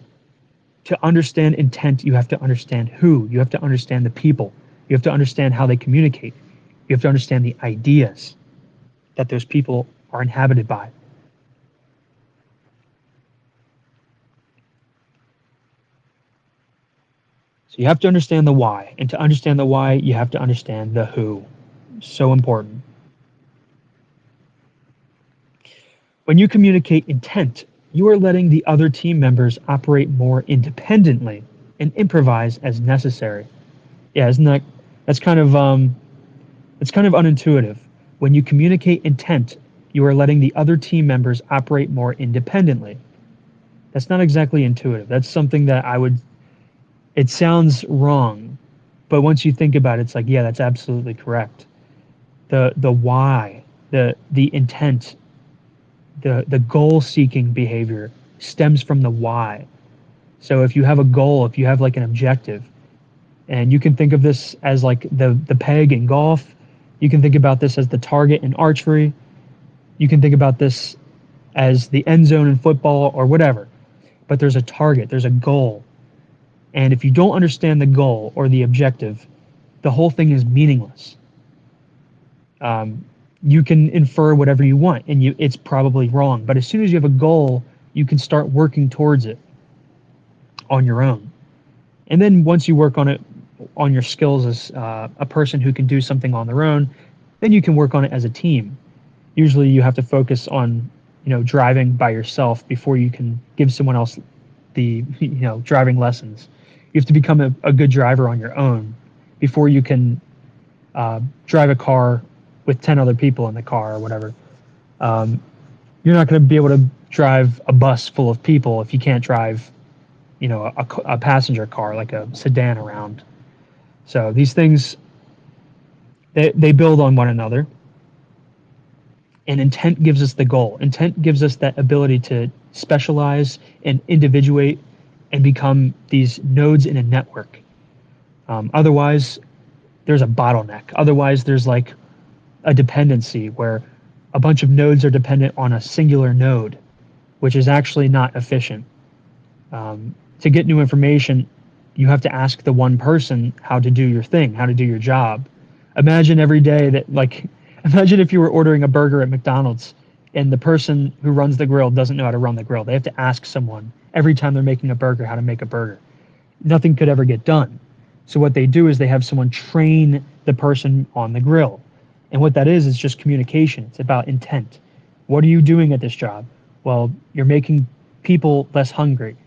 A: to understand intent, you have to understand who. You have to understand the people. You have to understand how they communicate. You have to understand the ideas that those people are inhabited by. So you have to understand the why. And to understand the why, you have to understand the who. So important. When you communicate intent, you are letting the other team members operate more independently and improvise as necessary. Yeah, isn't that that's kind of it's kind of unintuitive. When you communicate intent, you are letting the other team members operate more independently. That's not exactly intuitive. That's something that it sounds wrong, but once you think about it, it's like, yeah, that's absolutely correct. The why, the intent, the goal seeking behavior stems from the why. So if you have a goal, if you have like an objective, and you can think of this as like the peg in golf, you can think about this as the target in archery, you can think about this as the end zone in football or whatever. But there's a target, there's a goal. And if you don't understand the goal or the objective, the whole thing is meaningless. You can infer whatever you want, and it's probably wrong. But as soon as you have a goal, you can start working towards it on your own. And then once you work on it, on your skills as a person who can do something on their own, then you can work on it as a team. Usually, you have to focus on driving by yourself before you can give someone else the driving lessons. You have to become a good driver on your own before you can drive a car with 10 other people in the car or whatever. You're not going to be able to drive a bus full of people if you can't drive, a passenger car like a sedan around. So these things, they build on one another. And intent gives us the goal. Intent gives us that ability to specialize and individuate and become these nodes in a network. Otherwise, there's a bottleneck. Otherwise, there's like a dependency where a bunch of nodes are dependent on a singular node, which is actually not efficient. To get new information, you have to ask the one person how to do your thing, how to do your job. Imagine every day imagine if you were ordering a burger at McDonald's and the person who runs the grill doesn't know how to run the grill. They have to ask someone every time they're making a burger how to make a burger. Nothing could ever get done. So what they do is they have someone train the person on the grill. And what that is just communication. It's about intent. What are you doing at this job? Well, you're making people less hungry.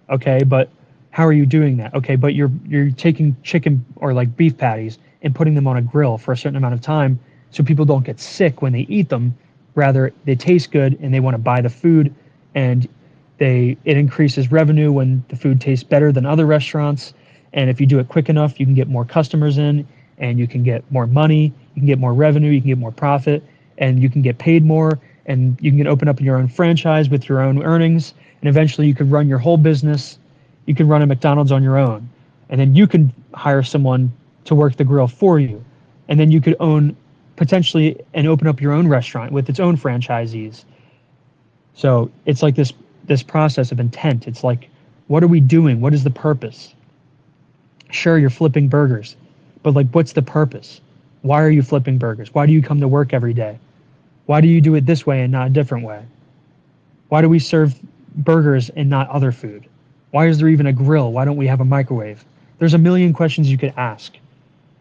A: Okay, but how are you doing that? Okay, but you're taking chicken or like beef patties and putting them on a grill for a certain amount of time so people don't get sick when they eat them. Rather, they taste good and they want to buy the food, and It increases revenue when the food tastes better than other restaurants, and if you do it quick enough, you can get more customers in, and you can get more money, you can get more revenue, you can get more profit, and you can get paid more, and you can open up your own franchise with your own earnings, and eventually you can run your whole business. You can run a McDonald's on your own, and then you can hire someone to work the grill for you, and then you could own potentially and open up your own restaurant with its own franchisees. So it's like this process of intent. It's like, what are we doing? What is the purpose? Sure, you're flipping burgers, but like, what's the purpose? Why are you flipping burgers? Why do you come to work every day? Why do you do it this way and not a different way? Why do we serve burgers and not other food? Why is there even a grill? Why don't we have a microwave? There's a million questions you could ask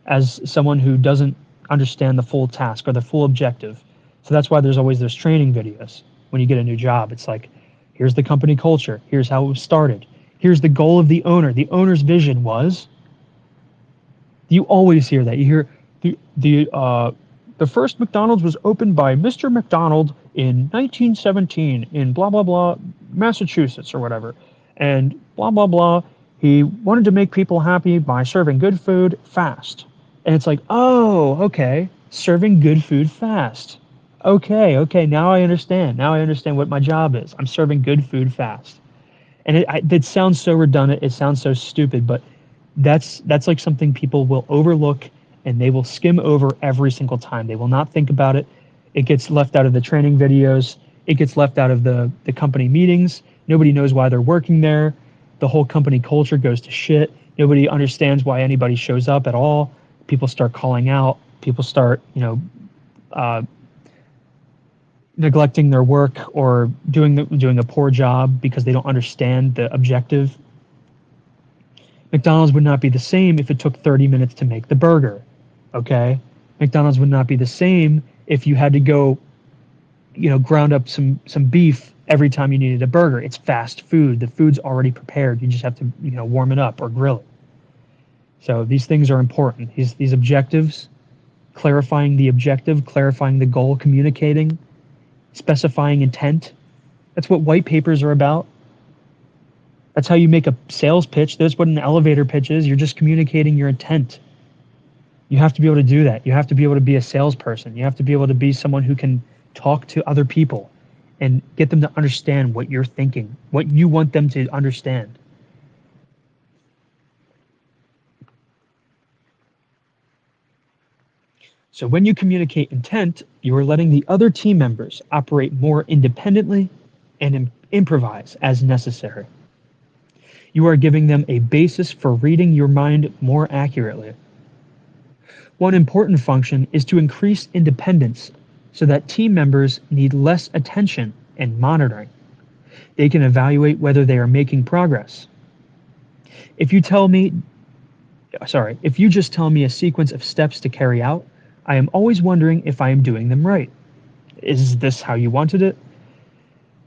A: as someone who doesn't understand the full task or the full objective. So that's why there's always those training videos when you get a new job. It's like, here's the company culture. Here's how it was started. Here's the goal of the owner. The owner's vision was. You always hear that. You hear the first McDonald's was opened by Mr. McDonald in 1917 in blah blah blah, Massachusetts or whatever, and blah blah blah. He wanted to make people happy by serving good food fast. And it's like, oh, okay, serving good food fast. Okay, now I understand. Now I understand what my job is. I'm serving good food fast. And it sounds so redundant. It sounds so stupid, but that's like something people will overlook and they will skim over every single time. They will not think about it. It gets left out of the training videos. It gets left out of the company meetings. Nobody knows why they're working there. The whole company culture goes to shit. Nobody understands why anybody shows up at all. People start calling out. People start, neglecting their work or doing a poor job because they don't understand the objective. McDonald's would not be the same if it took 30 minutes to make the burger. Okay? McDonald's would not be the same if you had to go, ground up some beef every time you needed a burger. It's fast food. The food's already prepared. You just have to, warm it up or grill it. So these things are important. These objectives, clarifying the objective, clarifying the goal, communicating, specifying intent. That's what white papers are about. That's how you make a sales pitch. That's what an elevator pitch is. You're just communicating your intent. You have to be able to do that. You have to be able to be a salesperson. You have to be able to be someone who can talk to other people and get them to understand what you're thinking, what you want them to understand. So when you communicate intent, you are letting the other team members operate more independently and improvise as necessary. You are giving them a basis for reading your mind more accurately. One important function is to increase independence so that team members need less attention and monitoring. They can evaluate whether they are making progress. If you just tell me a sequence of steps to carry out, I am always wondering if I am doing them right. Is this how you wanted it?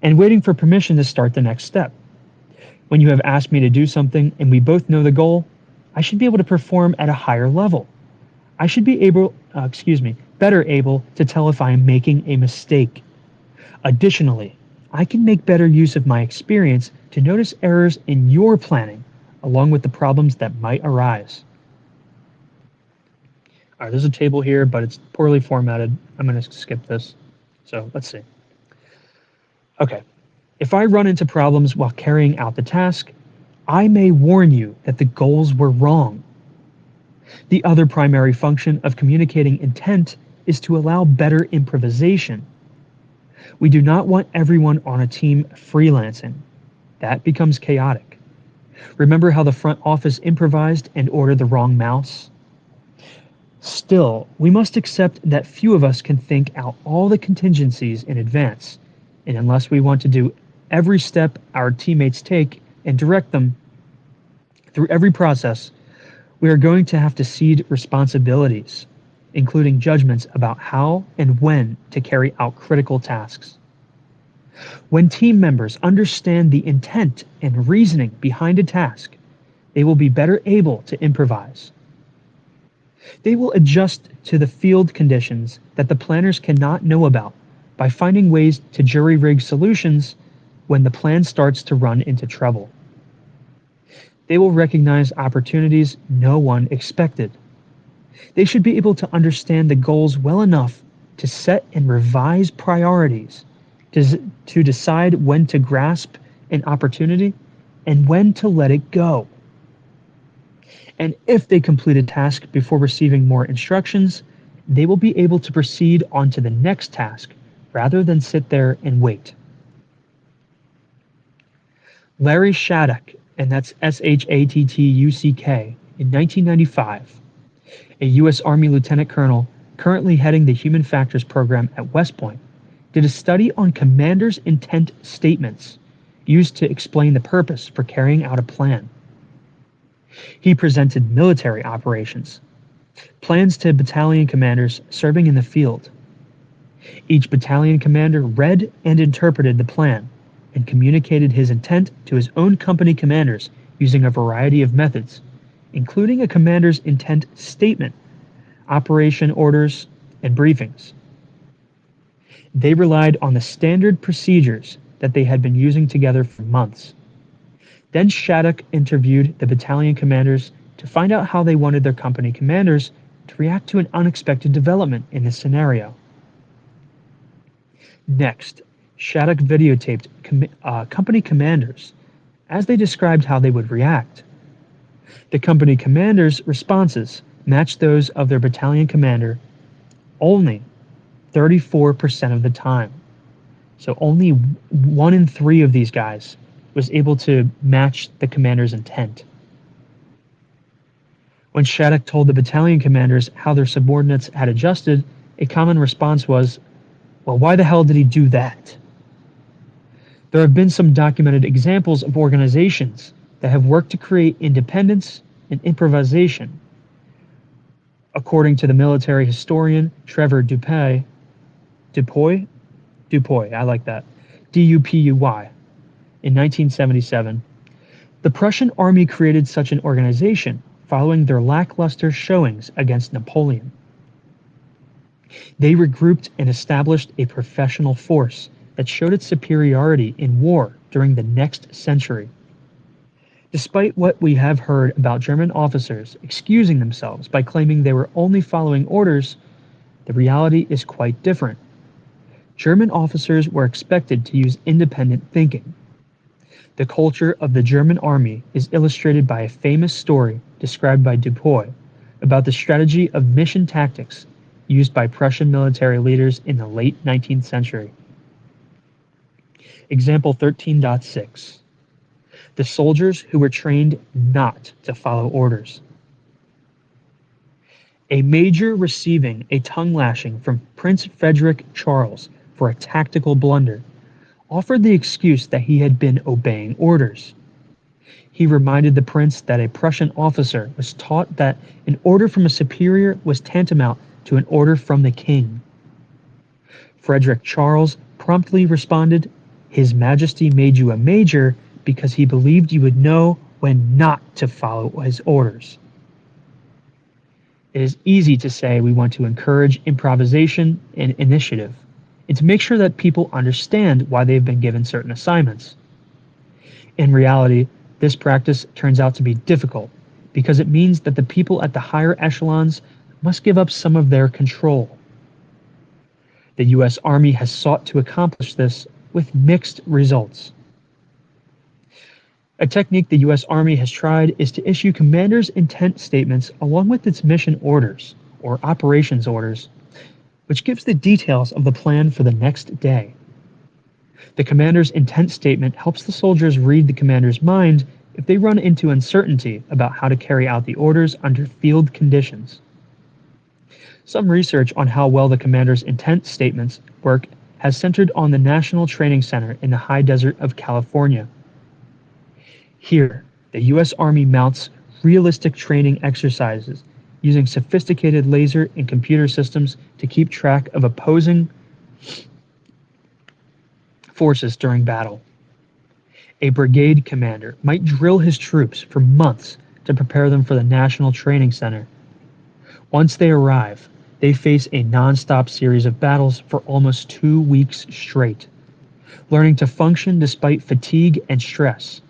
A: And waiting for permission to start the next step. When you have asked me to do something and we both know the goal, I should be able to perform at a higher level. I should be better able to tell if I am making a mistake. Additionally, I can make better use of my experience to notice errors in your planning, along with the problems that might arise. All right, there's a table here, but it's poorly formatted. I'm going to skip this. So let's see. Okay. If I run into problems while carrying out the task, I may warn you that the goals were wrong. The other primary function of communicating intent is to allow better improvisation. We do not want everyone on a team freelancing. That becomes chaotic. Remember how the front office improvised and ordered the wrong mouse? Still, we must accept that few of us can think out all the contingencies in advance, and unless we want to do every step our teammates take and direct them through every process, we are going to have to cede responsibilities, including judgments about how and when to carry out critical tasks. When team members understand the intent and reasoning behind a task, they will be better able to improvise. They will adjust to the field conditions that the planners cannot know about by finding ways to jury-rig solutions when the plan starts to run into trouble. They will recognize opportunities no one expected. They should be able to understand the goals well enough to set and revise priorities, to decide when to grasp an opportunity and when to let it go. And if they complete a task before receiving more instructions, they will be able to proceed on to the next task rather than sit there and wait. Larry Shattuck, and that's Shattuck, in 1995, a U.S. Army lieutenant colonel currently heading the Human Factors program at West Point, did a study on commanders' intent statements used to explain the purpose for carrying out a plan. He presented military operations, plans to battalion commanders serving in the field. Each battalion commander read and interpreted the plan and communicated his intent to his own company commanders using a variety of methods, including a commander's intent statement, operation orders, and briefings. They relied on the standard procedures that they had been using together for months. Then Shattuck interviewed the battalion commanders to find out how they wanted their company commanders to react to an unexpected development in this scenario. Next, Shattuck videotaped company commanders as they described how they would react. The company commanders' responses matched those of their battalion commander only 34% of the time. So only 1 in 3 of these guys was able to match the commander's intent. When Shattuck told the battalion commanders how their subordinates had adjusted, a common response was, "Well, why the hell did he do that?" There have been some documented examples of organizations that have worked to create independence and improvisation. According to the military historian Trevor Dupuy, I like that, Dupuy, in 1977, the Prussian army created such an organization following their lackluster showings against Napoleon. They regrouped and established a professional force that showed its superiority in war during the next century. Despite what we have heard about German officers excusing themselves by claiming they were only following orders, the reality is quite different. German officers were expected to use independent thinking. The culture of the German army is illustrated by a famous story described by Dupuy about the strategy of mission tactics used by Prussian military leaders in the late 19th century. Example 13.6. The soldiers who were trained not to follow orders. A major receiving a tongue lashing from Prince Frederick Charles for a tactical blunder offered the excuse that he had been obeying orders. He reminded the prince that a Prussian officer was taught that an order from a superior was tantamount to an order from the king. Frederick Charles promptly responded, "His Majesty made you a major because he believed you would know when not to follow his orders." It is easy to say we want to encourage improvisation and initiative, and to make sure that people understand why they've been given certain assignments. In reality, this practice turns out to be difficult because it means that the people at the higher echelons must give up some of their control. The U.S. Army has sought to accomplish this with mixed results. A technique the U.S. Army has tried is to issue commander's intent statements along with its mission orders, or operations orders, which gives the details of the plan for the next day. The commander's intent statement helps the soldiers read the commander's mind if they run into uncertainty about how to carry out the orders under field conditions. Some research on how well the commander's intent statements work has centered on the National Training Center in the high desert of California. Here, the U.S. Army mounts realistic training exercises using sophisticated laser and computer systems to keep track of opposing forces during battle. A brigade commander might drill his troops for months to prepare them for the National Training Center. Once they arrive, they face a non-stop series of battles for almost 2 weeks straight. learning to function despite fatigue and stress.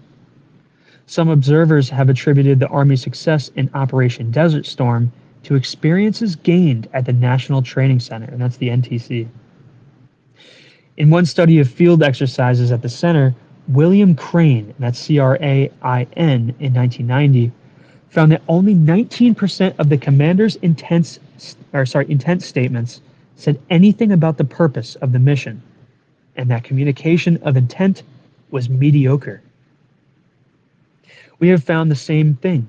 A: Some observers have attributed the Army's success in Operation Desert Storm to experiences gained at the National Training Center, and that's the NTC. In one study of field exercises at the center, William Crane, and that's Crain, in 1990, found that only 19% of the commander's intent statements said anything about the purpose of the mission, and that communication of intent was mediocre. We have found the same thing.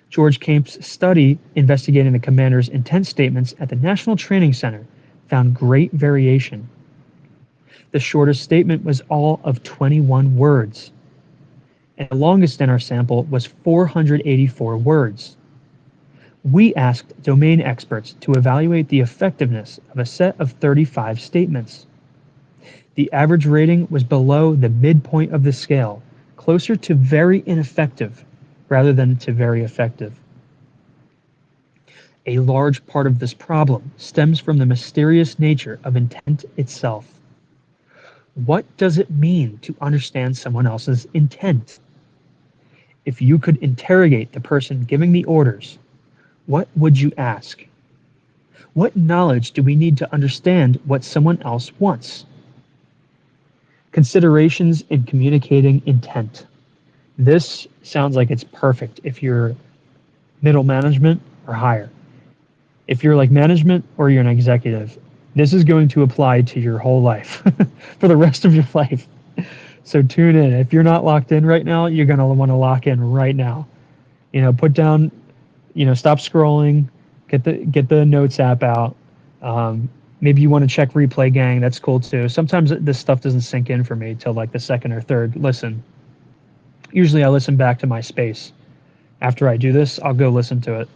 A: George Camp's study investigating the commander's intent statements at the National Training Center found great variation. The shortest statement was all of 21 words, and the longest in our sample was 484 words. We asked domain experts to evaluate the effectiveness of a set of 35 statements. The average rating was below the midpoint of the scale, closer to very ineffective rather than to very effective. A large part of this problem stems from the mysterious nature of intent itself. What does it mean to understand someone else's intent? If you could interrogate the person giving the orders, what would you ask? What knowledge do we need to understand what someone else wants? Considerations in communicating intent. This sounds like it's perfect if you're middle management or higher. If you're like management or you're an executive, this is going to apply to your whole life for the rest of your life. So tune in. If you're not locked in right now, you're going to want to lock in right now. Put down, stop scrolling, get the notes app out. Maybe you want to check Replay Gang. That's cool too. Sometimes this stuff doesn't sink in for me till like the second or third listen. Usually I listen back to my space. After I do this, I'll go listen to it.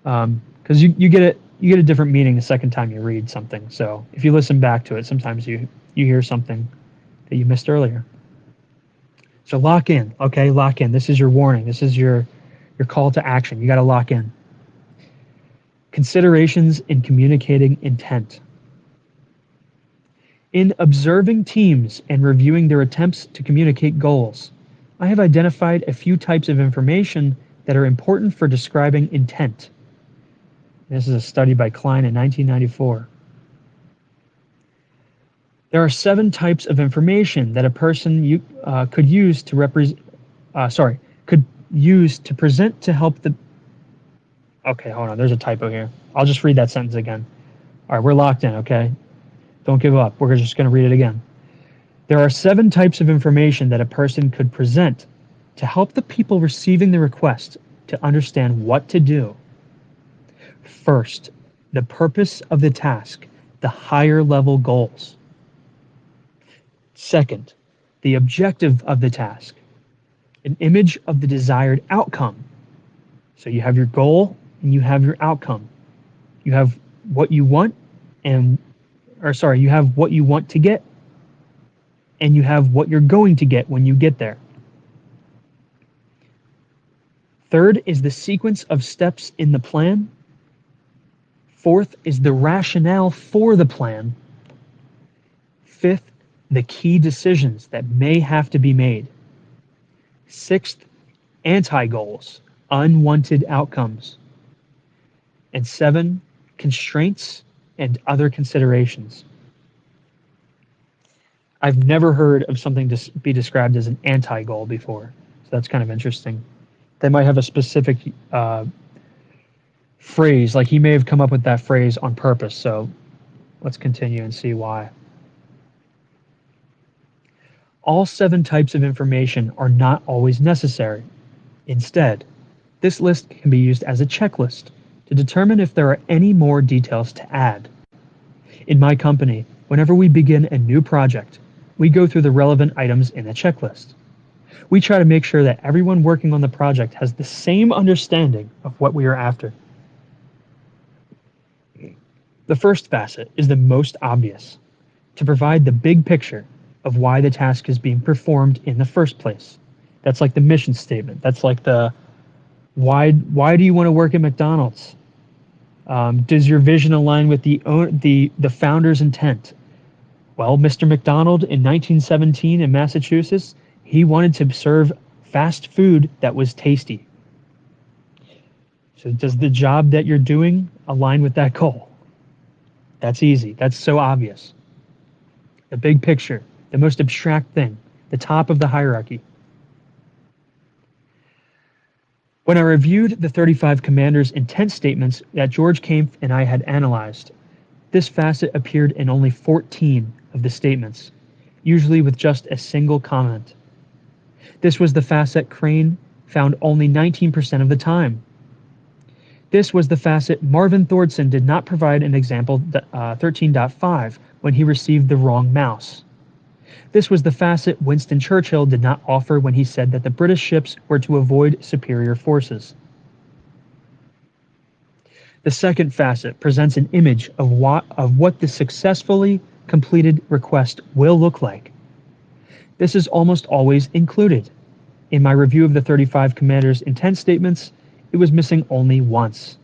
A: Because you get a different meaning the second time you read something. So if you listen back to it, sometimes you hear something that you missed earlier. So lock in, okay? Lock in. This is your warning. This is your call to action. You got to lock in. Considerations in communicating intent. In observing teams and reviewing their attempts to communicate goals, I have identified a few types of information that are important for describing intent. This is a study by Klein in 1994. There are 7 types of information that a person could use to present to help the. Okay, hold on. There's a typo here. I'll just read that sentence again. All right, we're locked in. Okay, don't give up. We're just going to read it again. There are 7 types of information that a person could present to help the people receiving the request to understand what to do. First, the purpose of the task, the higher level goals. Second, the objective of the task, an image of the desired outcome. So you have your goal and you have your outcome. You have what you want you have what you want to get, and you have what you're going to get when you get there. Third is the sequence of steps in the plan. Fourth is the rationale for the plan. Fifth, the key decisions that may have to be made. Sixth, anti-goals, unwanted outcomes. And 7, constraints and other considerations. I've never heard of something to be described as an anti-goal before, so that's kind of interesting. They might have a specific phrase, like he may have come up with that phrase on purpose, so let's continue and see why. All 7 types of information are not always necessary. Instead, this list can be used as a checklist to determine if there are any more details to add. In my company, whenever we begin a new project, we go through the relevant items in the checklist. We try to make sure that everyone working on the project has the same understanding of what we are after. The first facet is the most obvious, to provide the big picture of why the task is being performed in the first place. That's like the mission statement. That's like the why do you want to work at McDonald's? Does your vision align with the founder's intent? Well, Mr. McDonald in 1917 in Massachusetts, he wanted to serve fast food that was tasty. So does the job that you're doing align with that goal? That's easy. That's so obvious. The big picture, the most abstract thing, the top of the hierarchy. When I reviewed the 35 commanders' intent statements that George Kampf and I had analyzed, this facet appeared in only 14 of the statements, usually with just a single comment. This was the facet Crane found only 19% of the time. This was the facet Marvin Thordson did not provide an example 13.5 when he received the wrong mouse. This was the facet Winston Churchill did not offer when he said that the British ships were to avoid superior forces. The second facet presents an image of what the successfully completed request will look like. This is almost always included. In my review of the 35 commanders' intent statements, it was missing only once.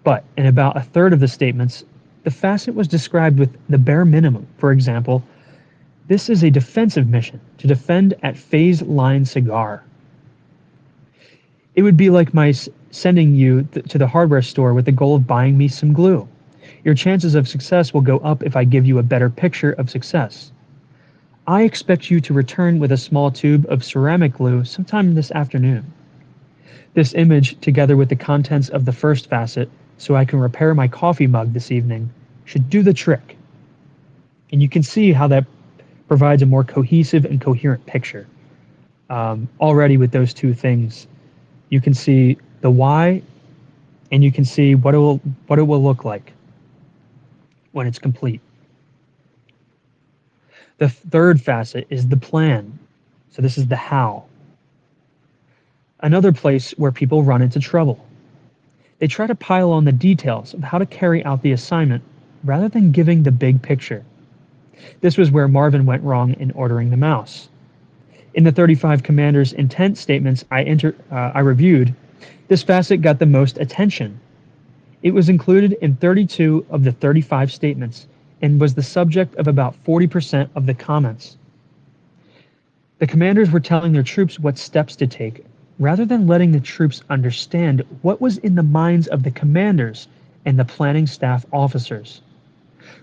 A: But in about a third of the statements, the facet was described with the bare minimum. For example, this is a defensive mission to defend at Phase Line Cigar. It would be like my sending you to the hardware store with the goal of buying me some glue. Your chances of success will go up if I give you a better picture of success. I expect you to return with a small tube of ceramic glue sometime this afternoon. This image, together with the contents of the first facet, so I can repair my coffee mug this evening, should do the trick. And you can see how that provides a more cohesive and coherent picture. Already with those two things, you can see the why, and you can see what it will look like when it's complete. The third facet is the plan. So this is the how. Another place where people run into trouble. They try to pile on the details of how to carry out the assignment rather than giving the big picture. This was where Marvin went wrong in ordering the mouse. In the 35 commanders' intent statements I reviewed, this facet got the most attention. It was included in 32 of the 35 statements and was the subject of about 40% of the comments. The commanders were telling their troops what steps to take, rather than letting the troops understand what was in the minds of the commanders and the planning staff officers.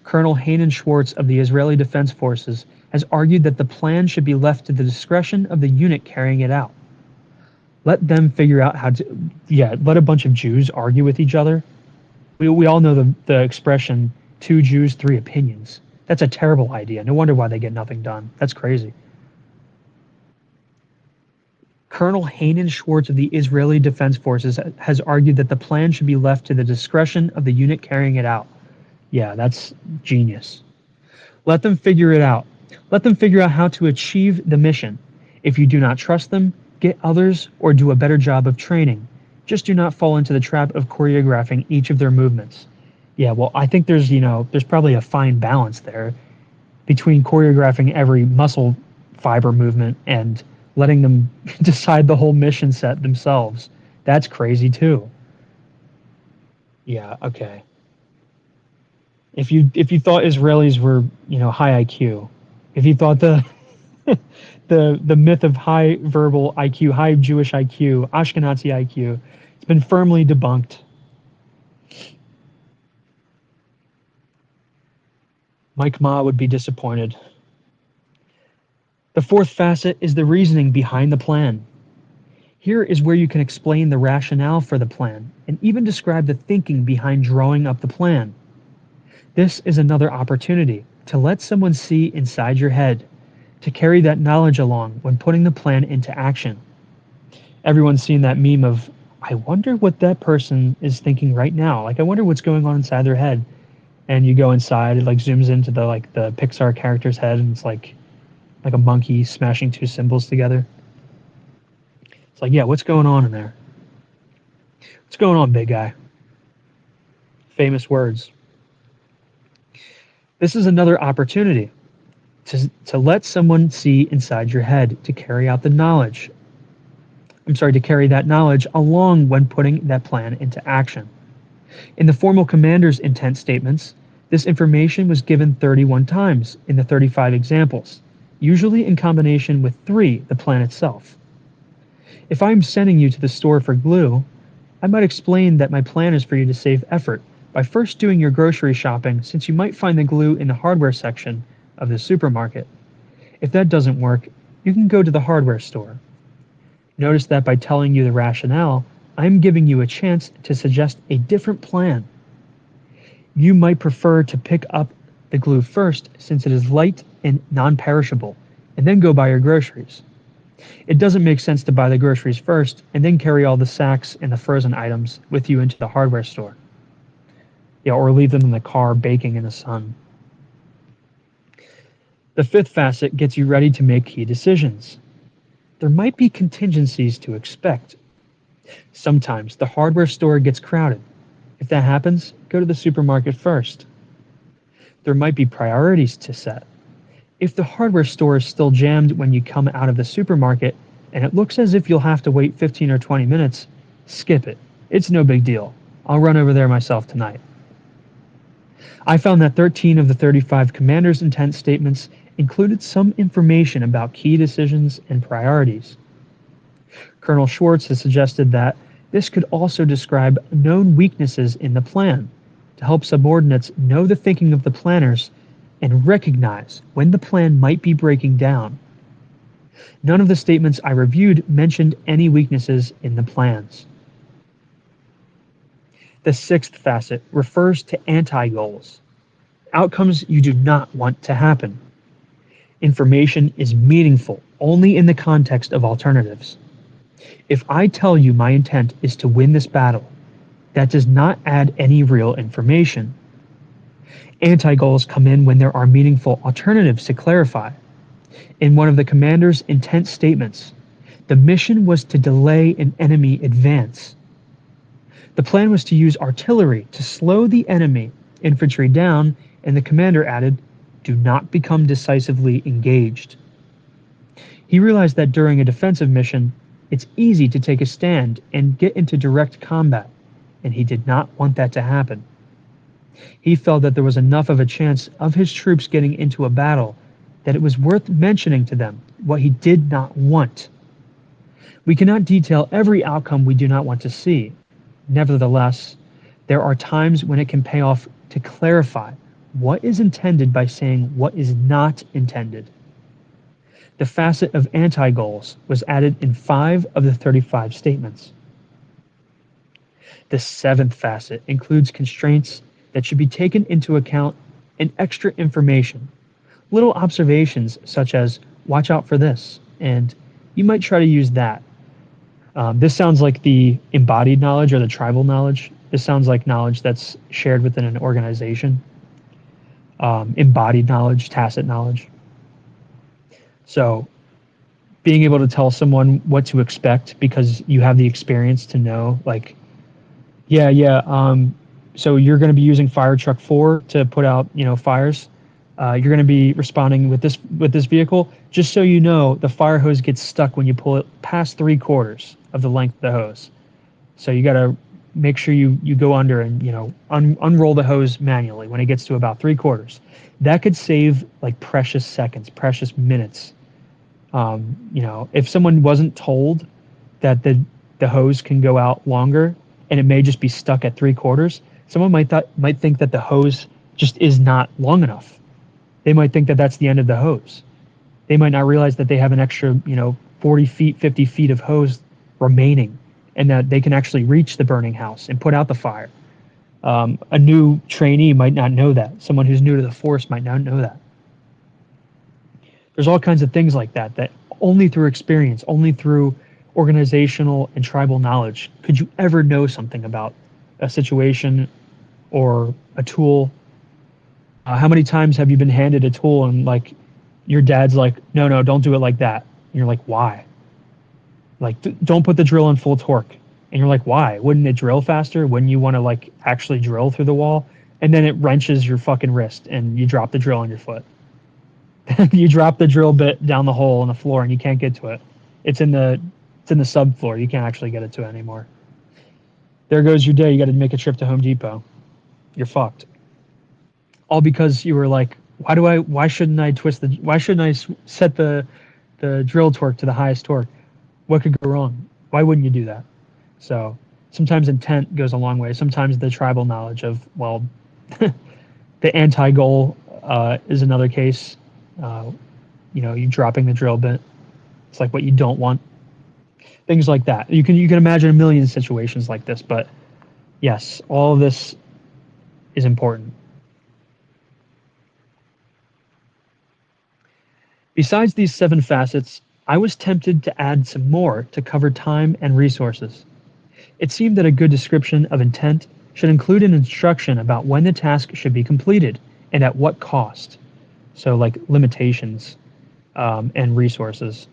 A: Colonel Hanan Schwartz of the Israeli Defense Forces has argued that the plan should be left to the discretion of the unit carrying it out. Let them figure out how to, let a bunch of Jews argue with each other. We all know the expression, 2 Jews, 3 opinions. That's a terrible idea. No wonder why they get nothing done. That's crazy. Colonel Hanan Schwartz of the Israeli Defense Forces has argued that the plan should be left to the discretion of the unit carrying it out. Yeah, that's genius. Let them figure it out. Let them figure out how to achieve the mission. If you do not trust them, get others or do a better job of training. Just do not fall into the trap of choreographing each of their movements. Yeah, well, I think there's probably a fine balance there between choreographing every muscle fiber movement and letting them decide the whole mission set themselves. That's crazy too. Yeah, okay. If you thought Israelis were, high IQ, if you thought the myth of high verbal IQ, high Jewish IQ, Ashkenazi IQ, it's been firmly debunked. Mike Ma would be disappointed. The fourth facet is the reasoning behind the plan. Here is where you can explain the rationale for the plan and even describe the thinking behind drawing up the plan. This is another opportunity to let someone see inside your head, to carry that knowledge along when putting the plan into action. Everyone's seen that meme of, I wonder what that person is thinking right now. Like, I wonder what's going on inside their head. And you go inside, it like zooms into the Pixar character's head, and it's like a monkey smashing 2 symbols together. It's like, yeah, what's going on in there? What's going on, big guy? Famous words. This is another opportunity to let someone see inside your head, to carry out the knowledge. To carry that knowledge along when putting that plan into action. In the formal commander's intent statements, This information was given 31 times in the 35 examples, usually in combination with 3, the plan itself. If I'm sending you to the store for glue, I might explain that my plan is for you to save effort by first doing your grocery shopping, since you might find the glue in the hardware section of the supermarket. If that doesn't work, you can go to the hardware store. Notice that by telling you the rationale, I'm giving you a chance to suggest a different plan. You might prefer to pick up the glue first, since it is light and non-perishable, and then go buy your groceries. It doesn't make sense to buy the groceries first and then carry all the sacks and the frozen items with you into the hardware store. Yeah, or leave them in the car baking in the sun. The 5th facet gets you ready to make key decisions. There might be contingencies to expect. Sometimes the hardware store gets crowded. If that happens, go to the supermarket first. There might be priorities to set. If the hardware store is still jammed when you come out of the supermarket and it looks as if you'll have to wait 15 or 20 minutes, skip it. It's no big deal. I'll run over there myself tonight. I found that 13 of the 35 commander's intent statements included some information about key decisions and priorities. Colonel Schwartz has suggested that this could also describe known weaknesses in the plan to help subordinates know the thinking of the planners and recognize when the plan might be breaking down. None of the statements I reviewed mentioned any weaknesses in the plans. The 6th facet refers to anti-goals, outcomes you do not want to happen. Information is meaningful only in the context of alternatives. If I tell you my intent is to win this battle, that does not add any real information. Anti-goals come in when there are meaningful alternatives to clarify. In one of the commander's intent statements, the mission was to delay an enemy advance. The plan was to use artillery to slow the enemy infantry down, and the commander added, "Do not become decisively engaged." He realized that during a defensive mission, it's easy to take a stand and get into direct combat, and he did not want that to happen. He felt that there was enough of a chance of his troops getting into a battle that it was worth mentioning to them what he did not want. We cannot detail every outcome we do not want to see. Nevertheless, there are times when it can pay off to clarify what is intended by saying what is not intended. The facet of anti-goals was added in 5 of the 35 statements. The 7th facet includes constraints that should be taken into account and extra information. Little observations such as, watch out for this, and you might try to use that. This sounds like the embodied knowledge or the tribal knowledge. This sounds like knowledge that's shared within an organization. Embodied knowledge, tacit knowledge. So being able to tell someone what to expect because you have the experience to know, like, so you're going to be using fire truck 4 to put out, fires. You're going to be responding with this vehicle. Just so you know, the fire hose gets stuck when you pull it past 3/4 of the length of the hose. So you got to make sure you go under and unroll the hose manually when it gets to about 3/4. That could save like precious seconds, precious minutes. If someone wasn't told that the hose can go out longer and it may just be stuck at 3/4, someone might think that the hose just is not long enough. They might think that that's the end of the hose. They might not realize that they have an extra 40 feet, 50 feet of hose remaining, and that they can actually reach the burning house and put out the fire. A new trainee might not know that. Someone who's new to the force might not know that. There's all kinds of things like that only through experience, only through organizational and tribal knowledge could you ever know something about a situation or a tool. How many times have you been handed a tool and like your dad's like, no, don't do it like that. And you're like, why? Like, don't put the drill in full torque. And you're like, why? Wouldn't it drill faster? Wouldn't you want to like actually drill through the wall? And then it wrenches your fucking wrist and you drop the drill on your foot. You drop the drill bit down the hole in the floor and you can't get to it. It's in the subfloor. You can't actually get it to it anymore. There goes your day. You got to make a trip to Home Depot. You're fucked. all because you were like, why shouldn't set the drill torque to the highest torque? What could go wrong? Why wouldn't you do that? So sometimes intent goes a long way. Sometimes the tribal knowledge of, well, the anti-goal is another case. Uh, you dropping the drill bit. It's like what you don't want. Things like that. You can imagine a million situations like this, but yes, all of this is important. Besides these 7 facets, I was tempted to add some more to cover time and resources. It seemed that a good description of intent should include an instruction about when the task should be completed and at what cost. So, like limitations and resources.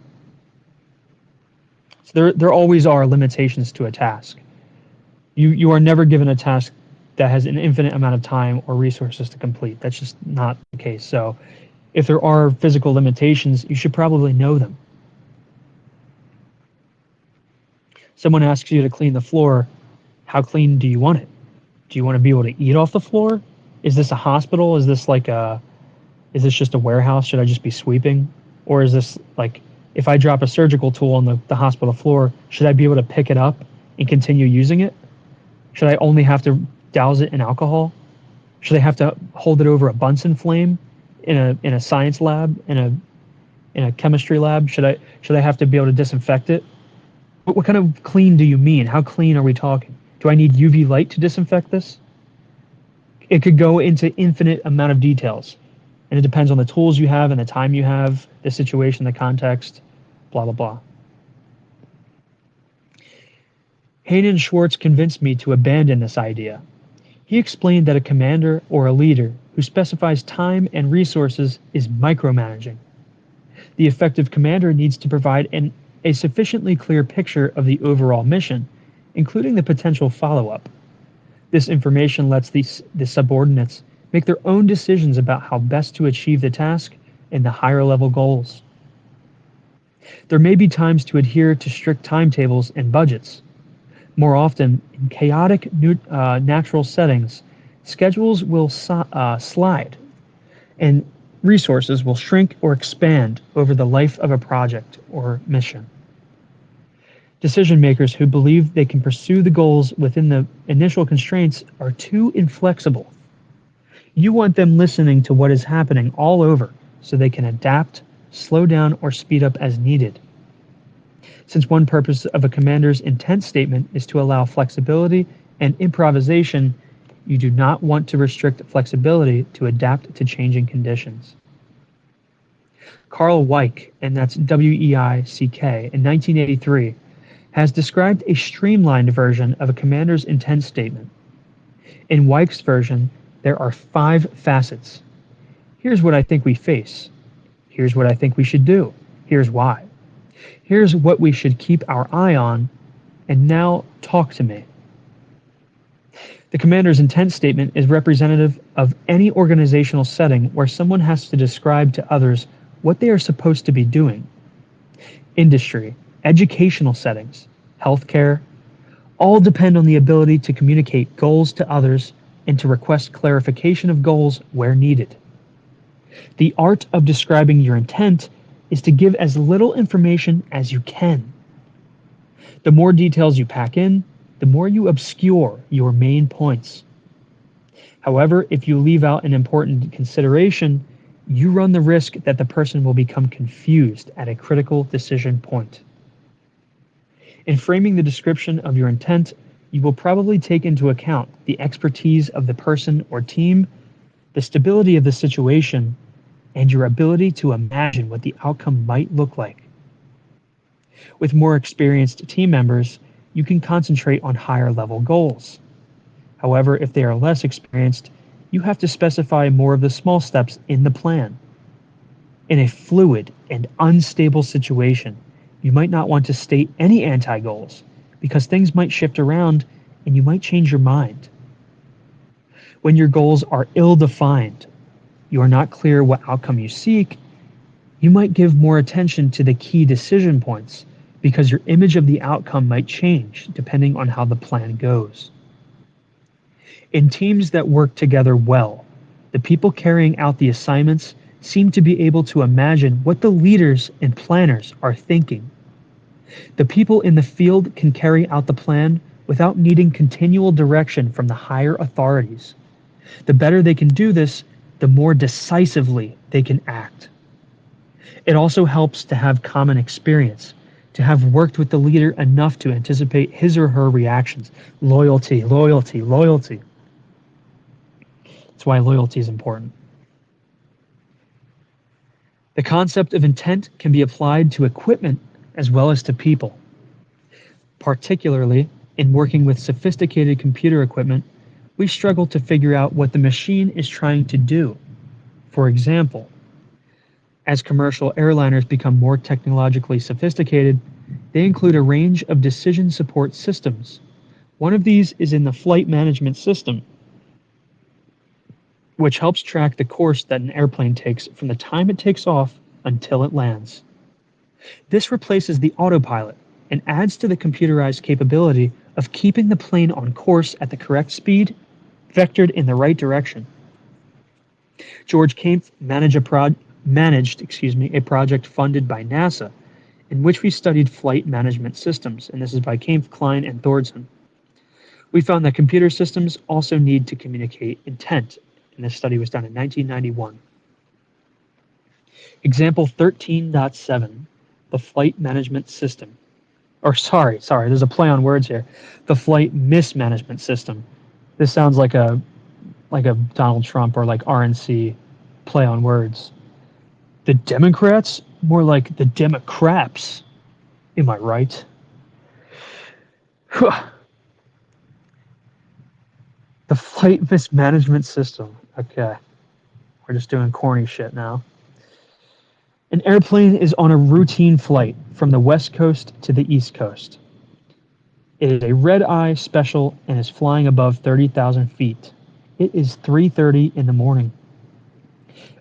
A: So there always are limitations to a task. You are never given a task that has an infinite amount of time or resources to complete. That's just not the case. So, if there are physical limitations, you should probably know them. Someone asks you to clean the floor, how clean do you want it? Do you want to be able to eat off the floor? Is this a hospital? Is this just a warehouse? Should I just be sweeping? Or is this like, if I drop a surgical tool on the hospital floor, should I be able to pick it up and continue using it? Should I only have to douse it in alcohol? Should I have to hold it over a Bunsen flame in a science lab, in a chemistry lab? Should I have to be able to disinfect it? What kind of clean do you mean? How clean are we talking? Do I need UV light to disinfect this? It could go into infinite amount of details, and it depends on the tools you have and the time you have, the situation, the context, blah blah blah. Hanen Schwartz convinced me to abandon this idea. He explained that a commander or a leader who specifies time and resources is micromanaging. The effective commander needs to provide a sufficiently clear picture of the overall mission, including the potential follow-up. This information lets the subordinates make their own decisions about how best to achieve the task and the higher level goals. There may be times to adhere to strict timetables and budgets. More often, in chaotic natural settings, schedules will slide and resources will shrink or expand over the life of a project or mission. Decision makers who believe they can pursue the goals within the initial constraints are too inflexible. You want them listening to what is happening all over so they can adapt, slow down, or speed up as needed. Since one purpose of a commander's intent statement is to allow flexibility and improvisation, you do not want to restrict flexibility to adapt to changing conditions. Carl Weick, and that's W-E-I-C-K, in 1983, has described a streamlined version of a commander's intent statement. In Weick's version, there are 5 facets. Here's what I think we face. Here's what I think we should do. Here's why. Here's what we should keep our eye on, and now talk to me. The commander's intent statement is representative of any organizational setting where someone has to describe to others what they are supposed to be doing. Industry, educational settings, healthcare, all depend on the ability to communicate goals to others and to request clarification of goals where needed. The art of describing your intent is to give as little information as you can. The more details you pack in, the more you obscure your main points. However, if you leave out an important consideration, you run the risk that the person will become confused at a critical decision point. In framing the description of your intent, you will probably take into account the expertise of the person or team, the stability of the situation, and your ability to imagine what the outcome might look like. With more experienced team members, you can concentrate on higher level goals. However, if they are less experienced, you have to specify more of the small steps in the plan. In a fluid and unstable situation, you might not want to state any anti-goals because things might shift around and you might change your mind. When your goals are ill-defined, you are not clear what outcome you seek, you might give more attention to the key decision points because your image of the outcome might change depending on how the plan goes. In teams that work together well, The people carrying out the assignments seem to be able to imagine what the leaders and planners are thinking. The people in the field can carry out the plan without needing continual direction from the higher authorities. The better they can do this, the more decisively they can act. It also helps to have common experience, to have worked with the leader enough to anticipate his or her reactions. Loyalty, loyalty, loyalty. That's why loyalty is important. The concept of intent can be applied to equipment as well as to people. Particularly in working with sophisticated computer equipment, we struggle to figure out what the machine is trying to do. For example, as commercial airliners become more technologically sophisticated, they include a range of decision support systems. One of these is in the flight management system, which helps track the course that an airplane takes from the time it takes off until it lands. This replaces the autopilot and adds to the computerized capability of keeping the plane on course at the correct speed, vectored in the right direction. George Kaempf managed a project funded by NASA in which we studied flight management systems, and this is by Kaempf, Klein, and Thorson. We found that computer systems also need to communicate intent, and this study was done in 1991. Example 13.7, the flight management system. Or sorry, there's a play on words here. The flight mismanagement system. This sounds like a Donald Trump or like RNC play on words. The Democrats? More like the Democrats. Am I right? The flight mismanagement system. Okay. We're just doing corny shit now. An airplane is on a routine flight from the West Coast to the East Coast. It is a red-eye special and is flying above 30,000 feet. It is 3:30 in the morning.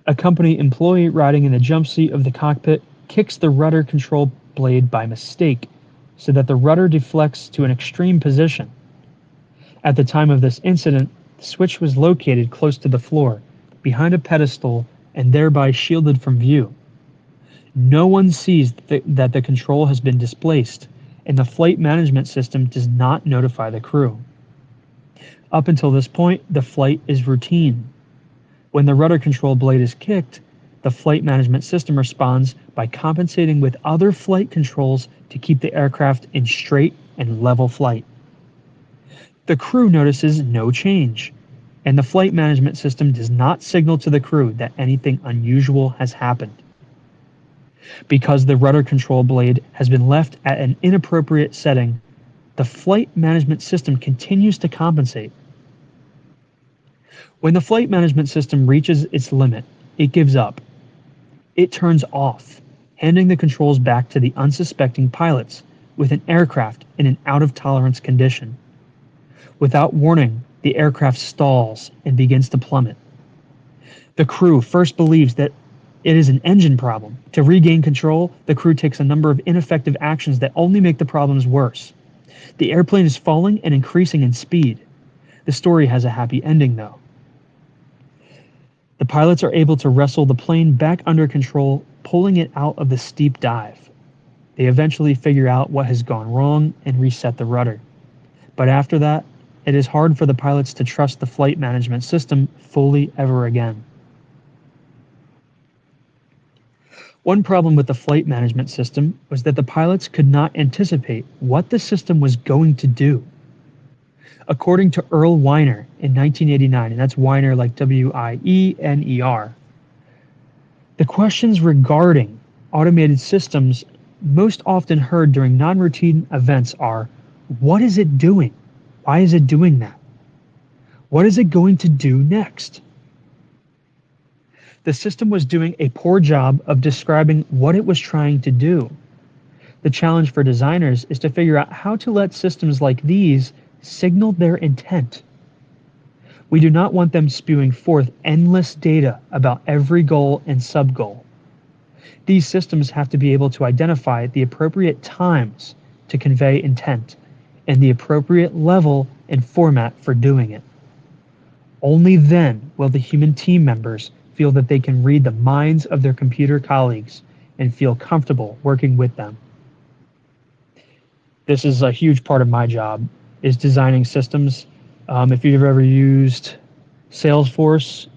A: A company employee riding in the jump seat of the cockpit kicks the rudder control blade by mistake so that the rudder deflects to an extreme position. At the time of this incident, the switch was located close to the floor, behind a pedestal, and thereby shielded from view. No one sees that the control has been displaced, and the flight management system does not notify the crew. Up until this point, the flight is routine. When the rudder control blade is kicked, the flight management system responds by compensating with other flight controls to keep the aircraft in straight and level flight. The crew notices no change, and the flight management system does not signal to the crew that anything unusual has happened. Because the rudder control blade has been left at an inappropriate setting, the flight management system continues to compensate. When the flight management system reaches its limit, it gives up. It turns off, handing the controls back to the unsuspecting pilots with an aircraft in an out-of-tolerance condition. Without warning, the aircraft stalls and begins to plummet. The crew first believes that it is an engine problem. To regain control, the crew takes a number of ineffective actions that only make the problems worse. The airplane is falling and increasing in speed. The story has a happy ending, though. The pilots are able to wrestle the plane back under control, pulling it out of the steep dive. They eventually figure out what has gone wrong and reset the rudder. But after that, it is hard for the pilots to trust the flight management system fully ever again. One problem with the flight management system was that the pilots could not anticipate what the system was going to do. According to Earl Weiner in 1989, and that's Weiner like W-I-E-N-E-R, the questions regarding automated systems most often heard during non-routine events are, what is it doing? Why is it doing that? What is it going to do next? The system was doing a poor job of describing what it was trying to do. The challenge for designers is to figure out how to let systems like these signal their intent. We do not want them spewing forth endless data about every goal and sub-goal. These systems have to be able to identify the appropriate times to convey intent and the appropriate level and format for doing it. Only then will the human team members feel that they can read the minds of their computer colleagues and feel comfortable working with them. This is a huge part of my job, is designing systems. If you've ever used Salesforce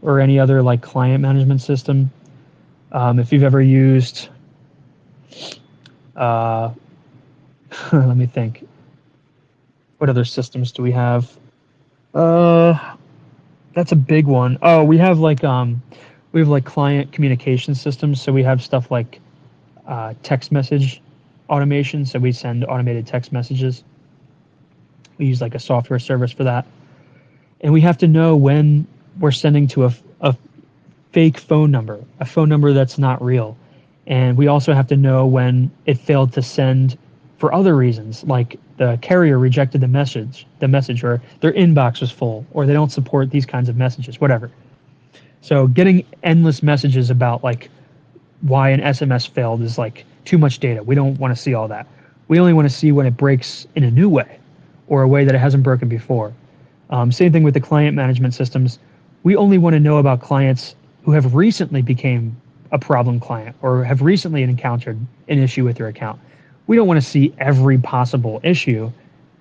A: or any other like client management system, if you've ever used, uh, let me think, what other systems do we have? Uh, that's a big one. Oh, we have like client communication systems. So we have stuff like text message automation. So we send automated text messages. We use like a software service for that, and we have to know when we're sending to a fake phone number, a phone number that's not real. And we also have to know when it failed to send for other reasons, like the carrier rejected the message, or their inbox was full, or they don't support these kinds of messages, whatever. So getting endless messages about like why an SMS failed is like too much data. We don't want to see all that. We only want to see when it breaks in a new way or a way that it hasn't broken before. Same thing with the client management systems. We only want to know about clients who have recently became a problem client or have recently encountered an issue with their account. We don't want to see every possible issue,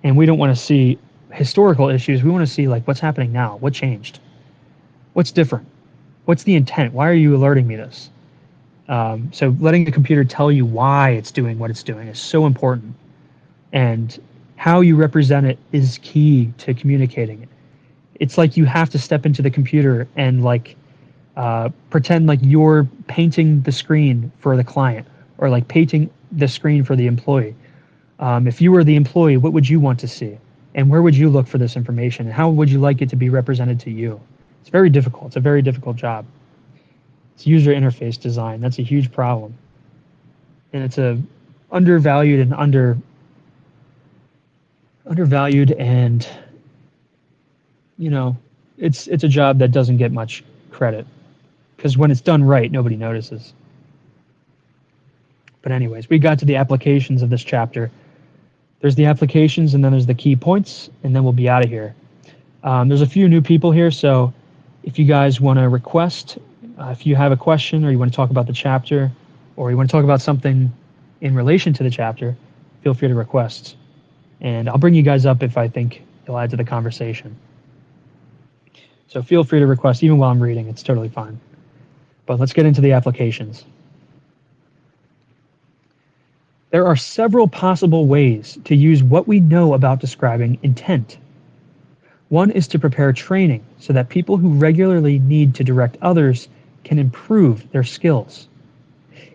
A: and we don't want to see historical issues. We want to see like what's happening now, what changed, what's different, what's the intent, why are you alerting me this? So letting the computer tell you why it's doing what it's doing is so important, and how you represent it is key to communicating it. It's like you have to step into the computer and like pretend like you're painting the screen for the client, or like painting the screen for the employee. If you were the employee, what would you want to see? And where would you look for this information? And how would you like it to be represented to you? It's very difficult. It's a very difficult job. It's user interface design. That's a huge problem. And it's a undervalued and undervalued, and you know, it's a job that doesn't get much credit, because when it's done right, nobody notices. But anyways, we got to the applications of this chapter. There's the applications, and then there's the key points, and then we'll be out of here. There's a few new people here, so if you guys want to request, if you have a question or you want to talk about the chapter, or you want to talk about something in relation to the chapter, feel free to request. And I'll bring you guys up if I think it'll add to the conversation. So feel free to request even while I'm reading. It's totally fine. But let's get into the applications. There are several possible ways to use what we know about describing intent. One is to prepare training so that people who regularly need to direct others can improve their skills.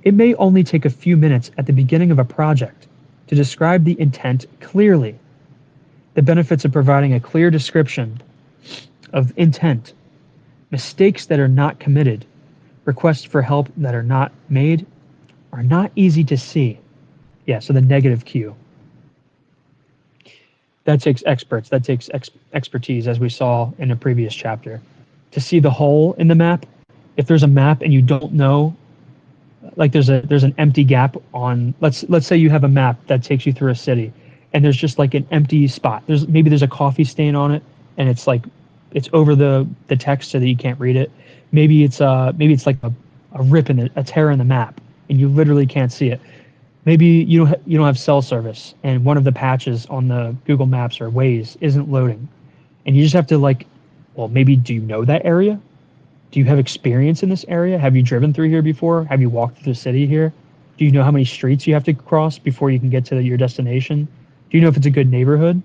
A: It may only take a few minutes at the beginning of a project to describe the intent clearly. The benefits of providing a clear description of intent, mistakes that are not committed, requests for help that are not made, are not easy to see. Yeah, so the negative Q. That takes experts, that takes expertise, as we saw in a previous chapter. To see the hole in the map, if there's a map and you don't know, like there's an empty gap on, let's say you have a map that takes you through a city, and there's just like an empty spot. Maybe there's a coffee stain on it, and it's like it's over the text so that you can't read it. Maybe it's like a rip in a tear in the map, and you literally can't see it. Maybe you don't have cell service, and one of the patches on the Google Maps or Waze isn't loading, and you just have to like, well, maybe do you know that area? Do you have experience in this area? Have you driven through here before? Have you walked through the city here? Do you know how many streets you have to cross before you can get to your destination? Do you know if it's a good neighborhood?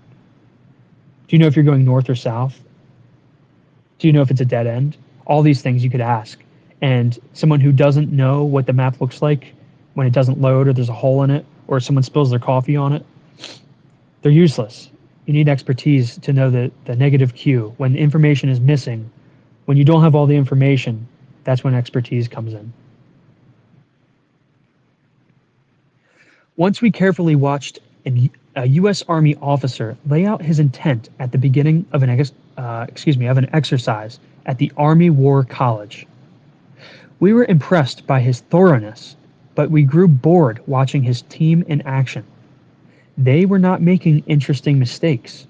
A: Do you know if you're going north or south? Do you know if it's a dead end? All these things you could ask. And someone who doesn't know what the map looks like when it doesn't load, or there's a hole in it, or someone spills their coffee on it, they're useless. You need expertise to know the negative Q. When information is missing, when you don't have all the information, that's when expertise comes in. Once we carefully watched a U.S. Army officer lay out his intent at the beginning of an exercise at the Army War College. We were impressed by his thoroughness, but we grew bored watching his team in action. They were not making interesting mistakes.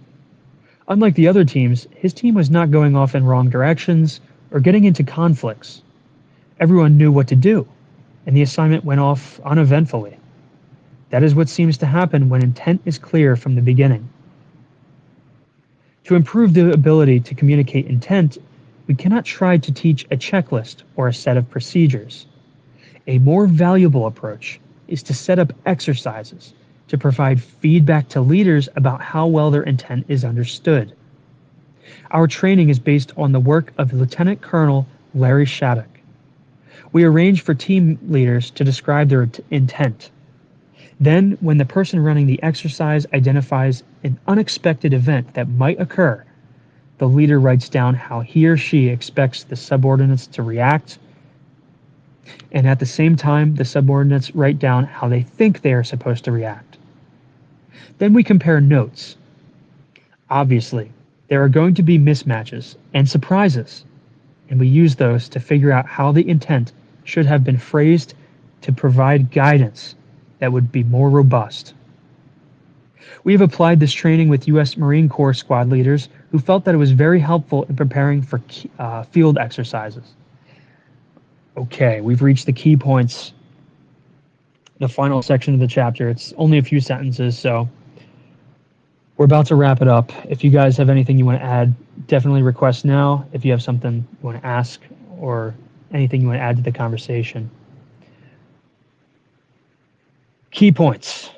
A: Unlike the other teams, his team was not going off in wrong directions or getting into conflicts. Everyone knew what to do, and the assignment went off uneventfully. That is what seems to happen when intent is clear from the beginning. To improve the ability to communicate intent, we cannot try to teach a checklist or a set of procedures. A more valuable approach is to set up exercises to provide feedback to leaders about how well their intent is understood. Our training is based on the work of Lieutenant Colonel Larry Shattuck. We arrange for team leaders to describe their intent. Then, when the person running the exercise identifies an unexpected event that might occur, the leader writes down how he or she expects the subordinates to react, and at the same time, the subordinates write down how they think they are supposed to react. Then we compare notes. Obviously, there are going to be mismatches and surprises, and we use those to figure out how the intent should have been phrased to provide guidance that would be more robust. We have applied this training with U.S. Marine Corps squad leaders who felt that it was very helpful in preparing for field exercises. Okay, we've reached the key points, the final section of the chapter. It's only a few sentences, so we're about to wrap it up. If you guys have anything you want to add, definitely request now. If you have something you want to ask or anything you want to add to the conversation. Key points.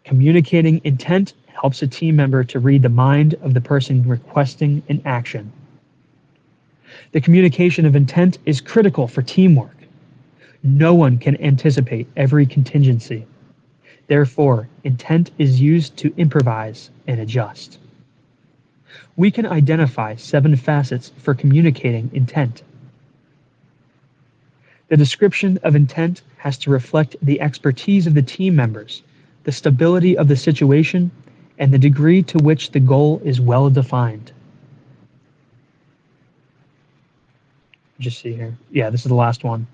A: Communicating intent helps a team member to read the mind of the person requesting an action. The communication of intent is critical for teamwork. No one can anticipate every contingency. Therefore, intent is used to improvise and adjust. We can identify 7 facets for communicating intent. The description of intent has to reflect the expertise of the team members, the stability of the situation, and the degree to which the goal is well defined. Just see here. Yeah, this is the last one.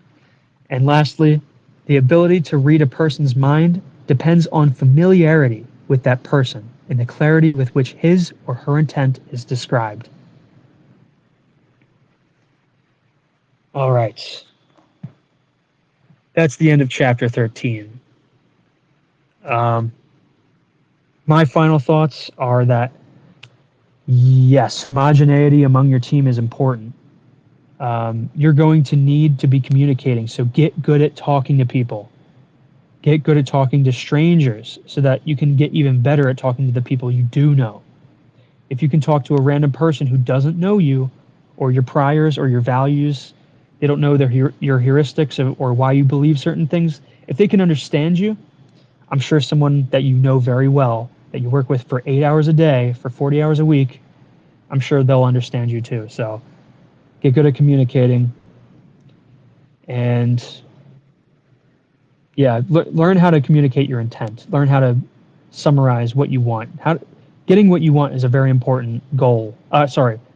A: And lastly, the ability to read a person's mind depends on familiarity with that person and the clarity with which his or her intent is described. All right. That's the end of chapter 13. My final thoughts are that, yes, homogeneity among your team is important. You're going to need to be communicating, so get good at talking to people. Get good at talking to strangers so that you can get even better at talking to the people you do know. If you can talk to a random person who doesn't know you or your priors or your values, they don't know your heuristics or why you believe certain things, if they can understand you, I'm sure someone that you know very well, that you work with for 8 hours a day, for 40 hours a week, I'm sure they'll understand you too. So get good at communicating and learn how to communicate your intent. Learn how to summarize what you want. Getting what you want is a very important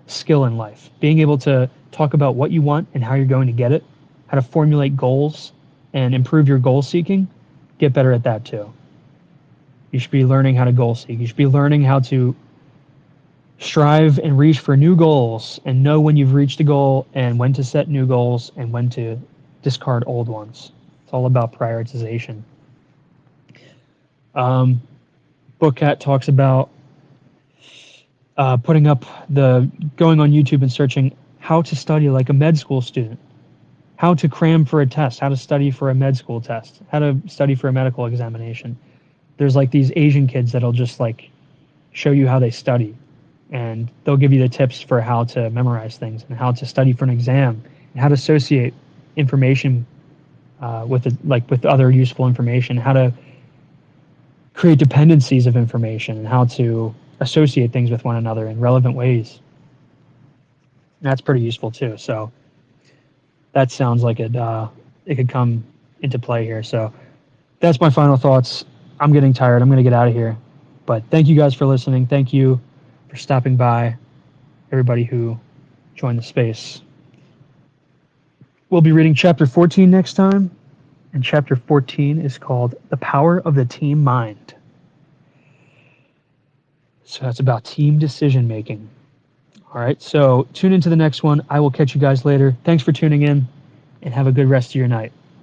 A: skill in life. Being able to talk about what you want and how you're going to get it, how to formulate goals and improve your goal seeking, get better at that too. You should be learning how to goal seek. You should be learning how to strive and reach for new goals and know when you've reached a goal and when to set new goals and when to discard old ones. It's all about prioritization. Bookcat talks about going on YouTube and searching how to study like a med school student, how to cram for a test, how to study for a med school test, how to study for a medical examination. There's like these Asian kids that'll just like show you how they study, and they'll give you the tips for how to memorize things and how to study for an exam and how to associate information with other useful information, how to create dependencies of information, and how to associate things with one another in relevant ways. And that's pretty useful too. So that sounds like it could come into play here. So that's my final thoughts. I'm getting tired. I'm going to get out of here. But thank you guys for listening. Thank you for stopping by, everybody who joined the space. We'll be reading chapter 14 next time, and chapter 14 is called The Power of the Team Mind. So that's about team decision making. All right. So tune into the next one. I will catch you guys later. Thanks for tuning in and have a good rest of your night.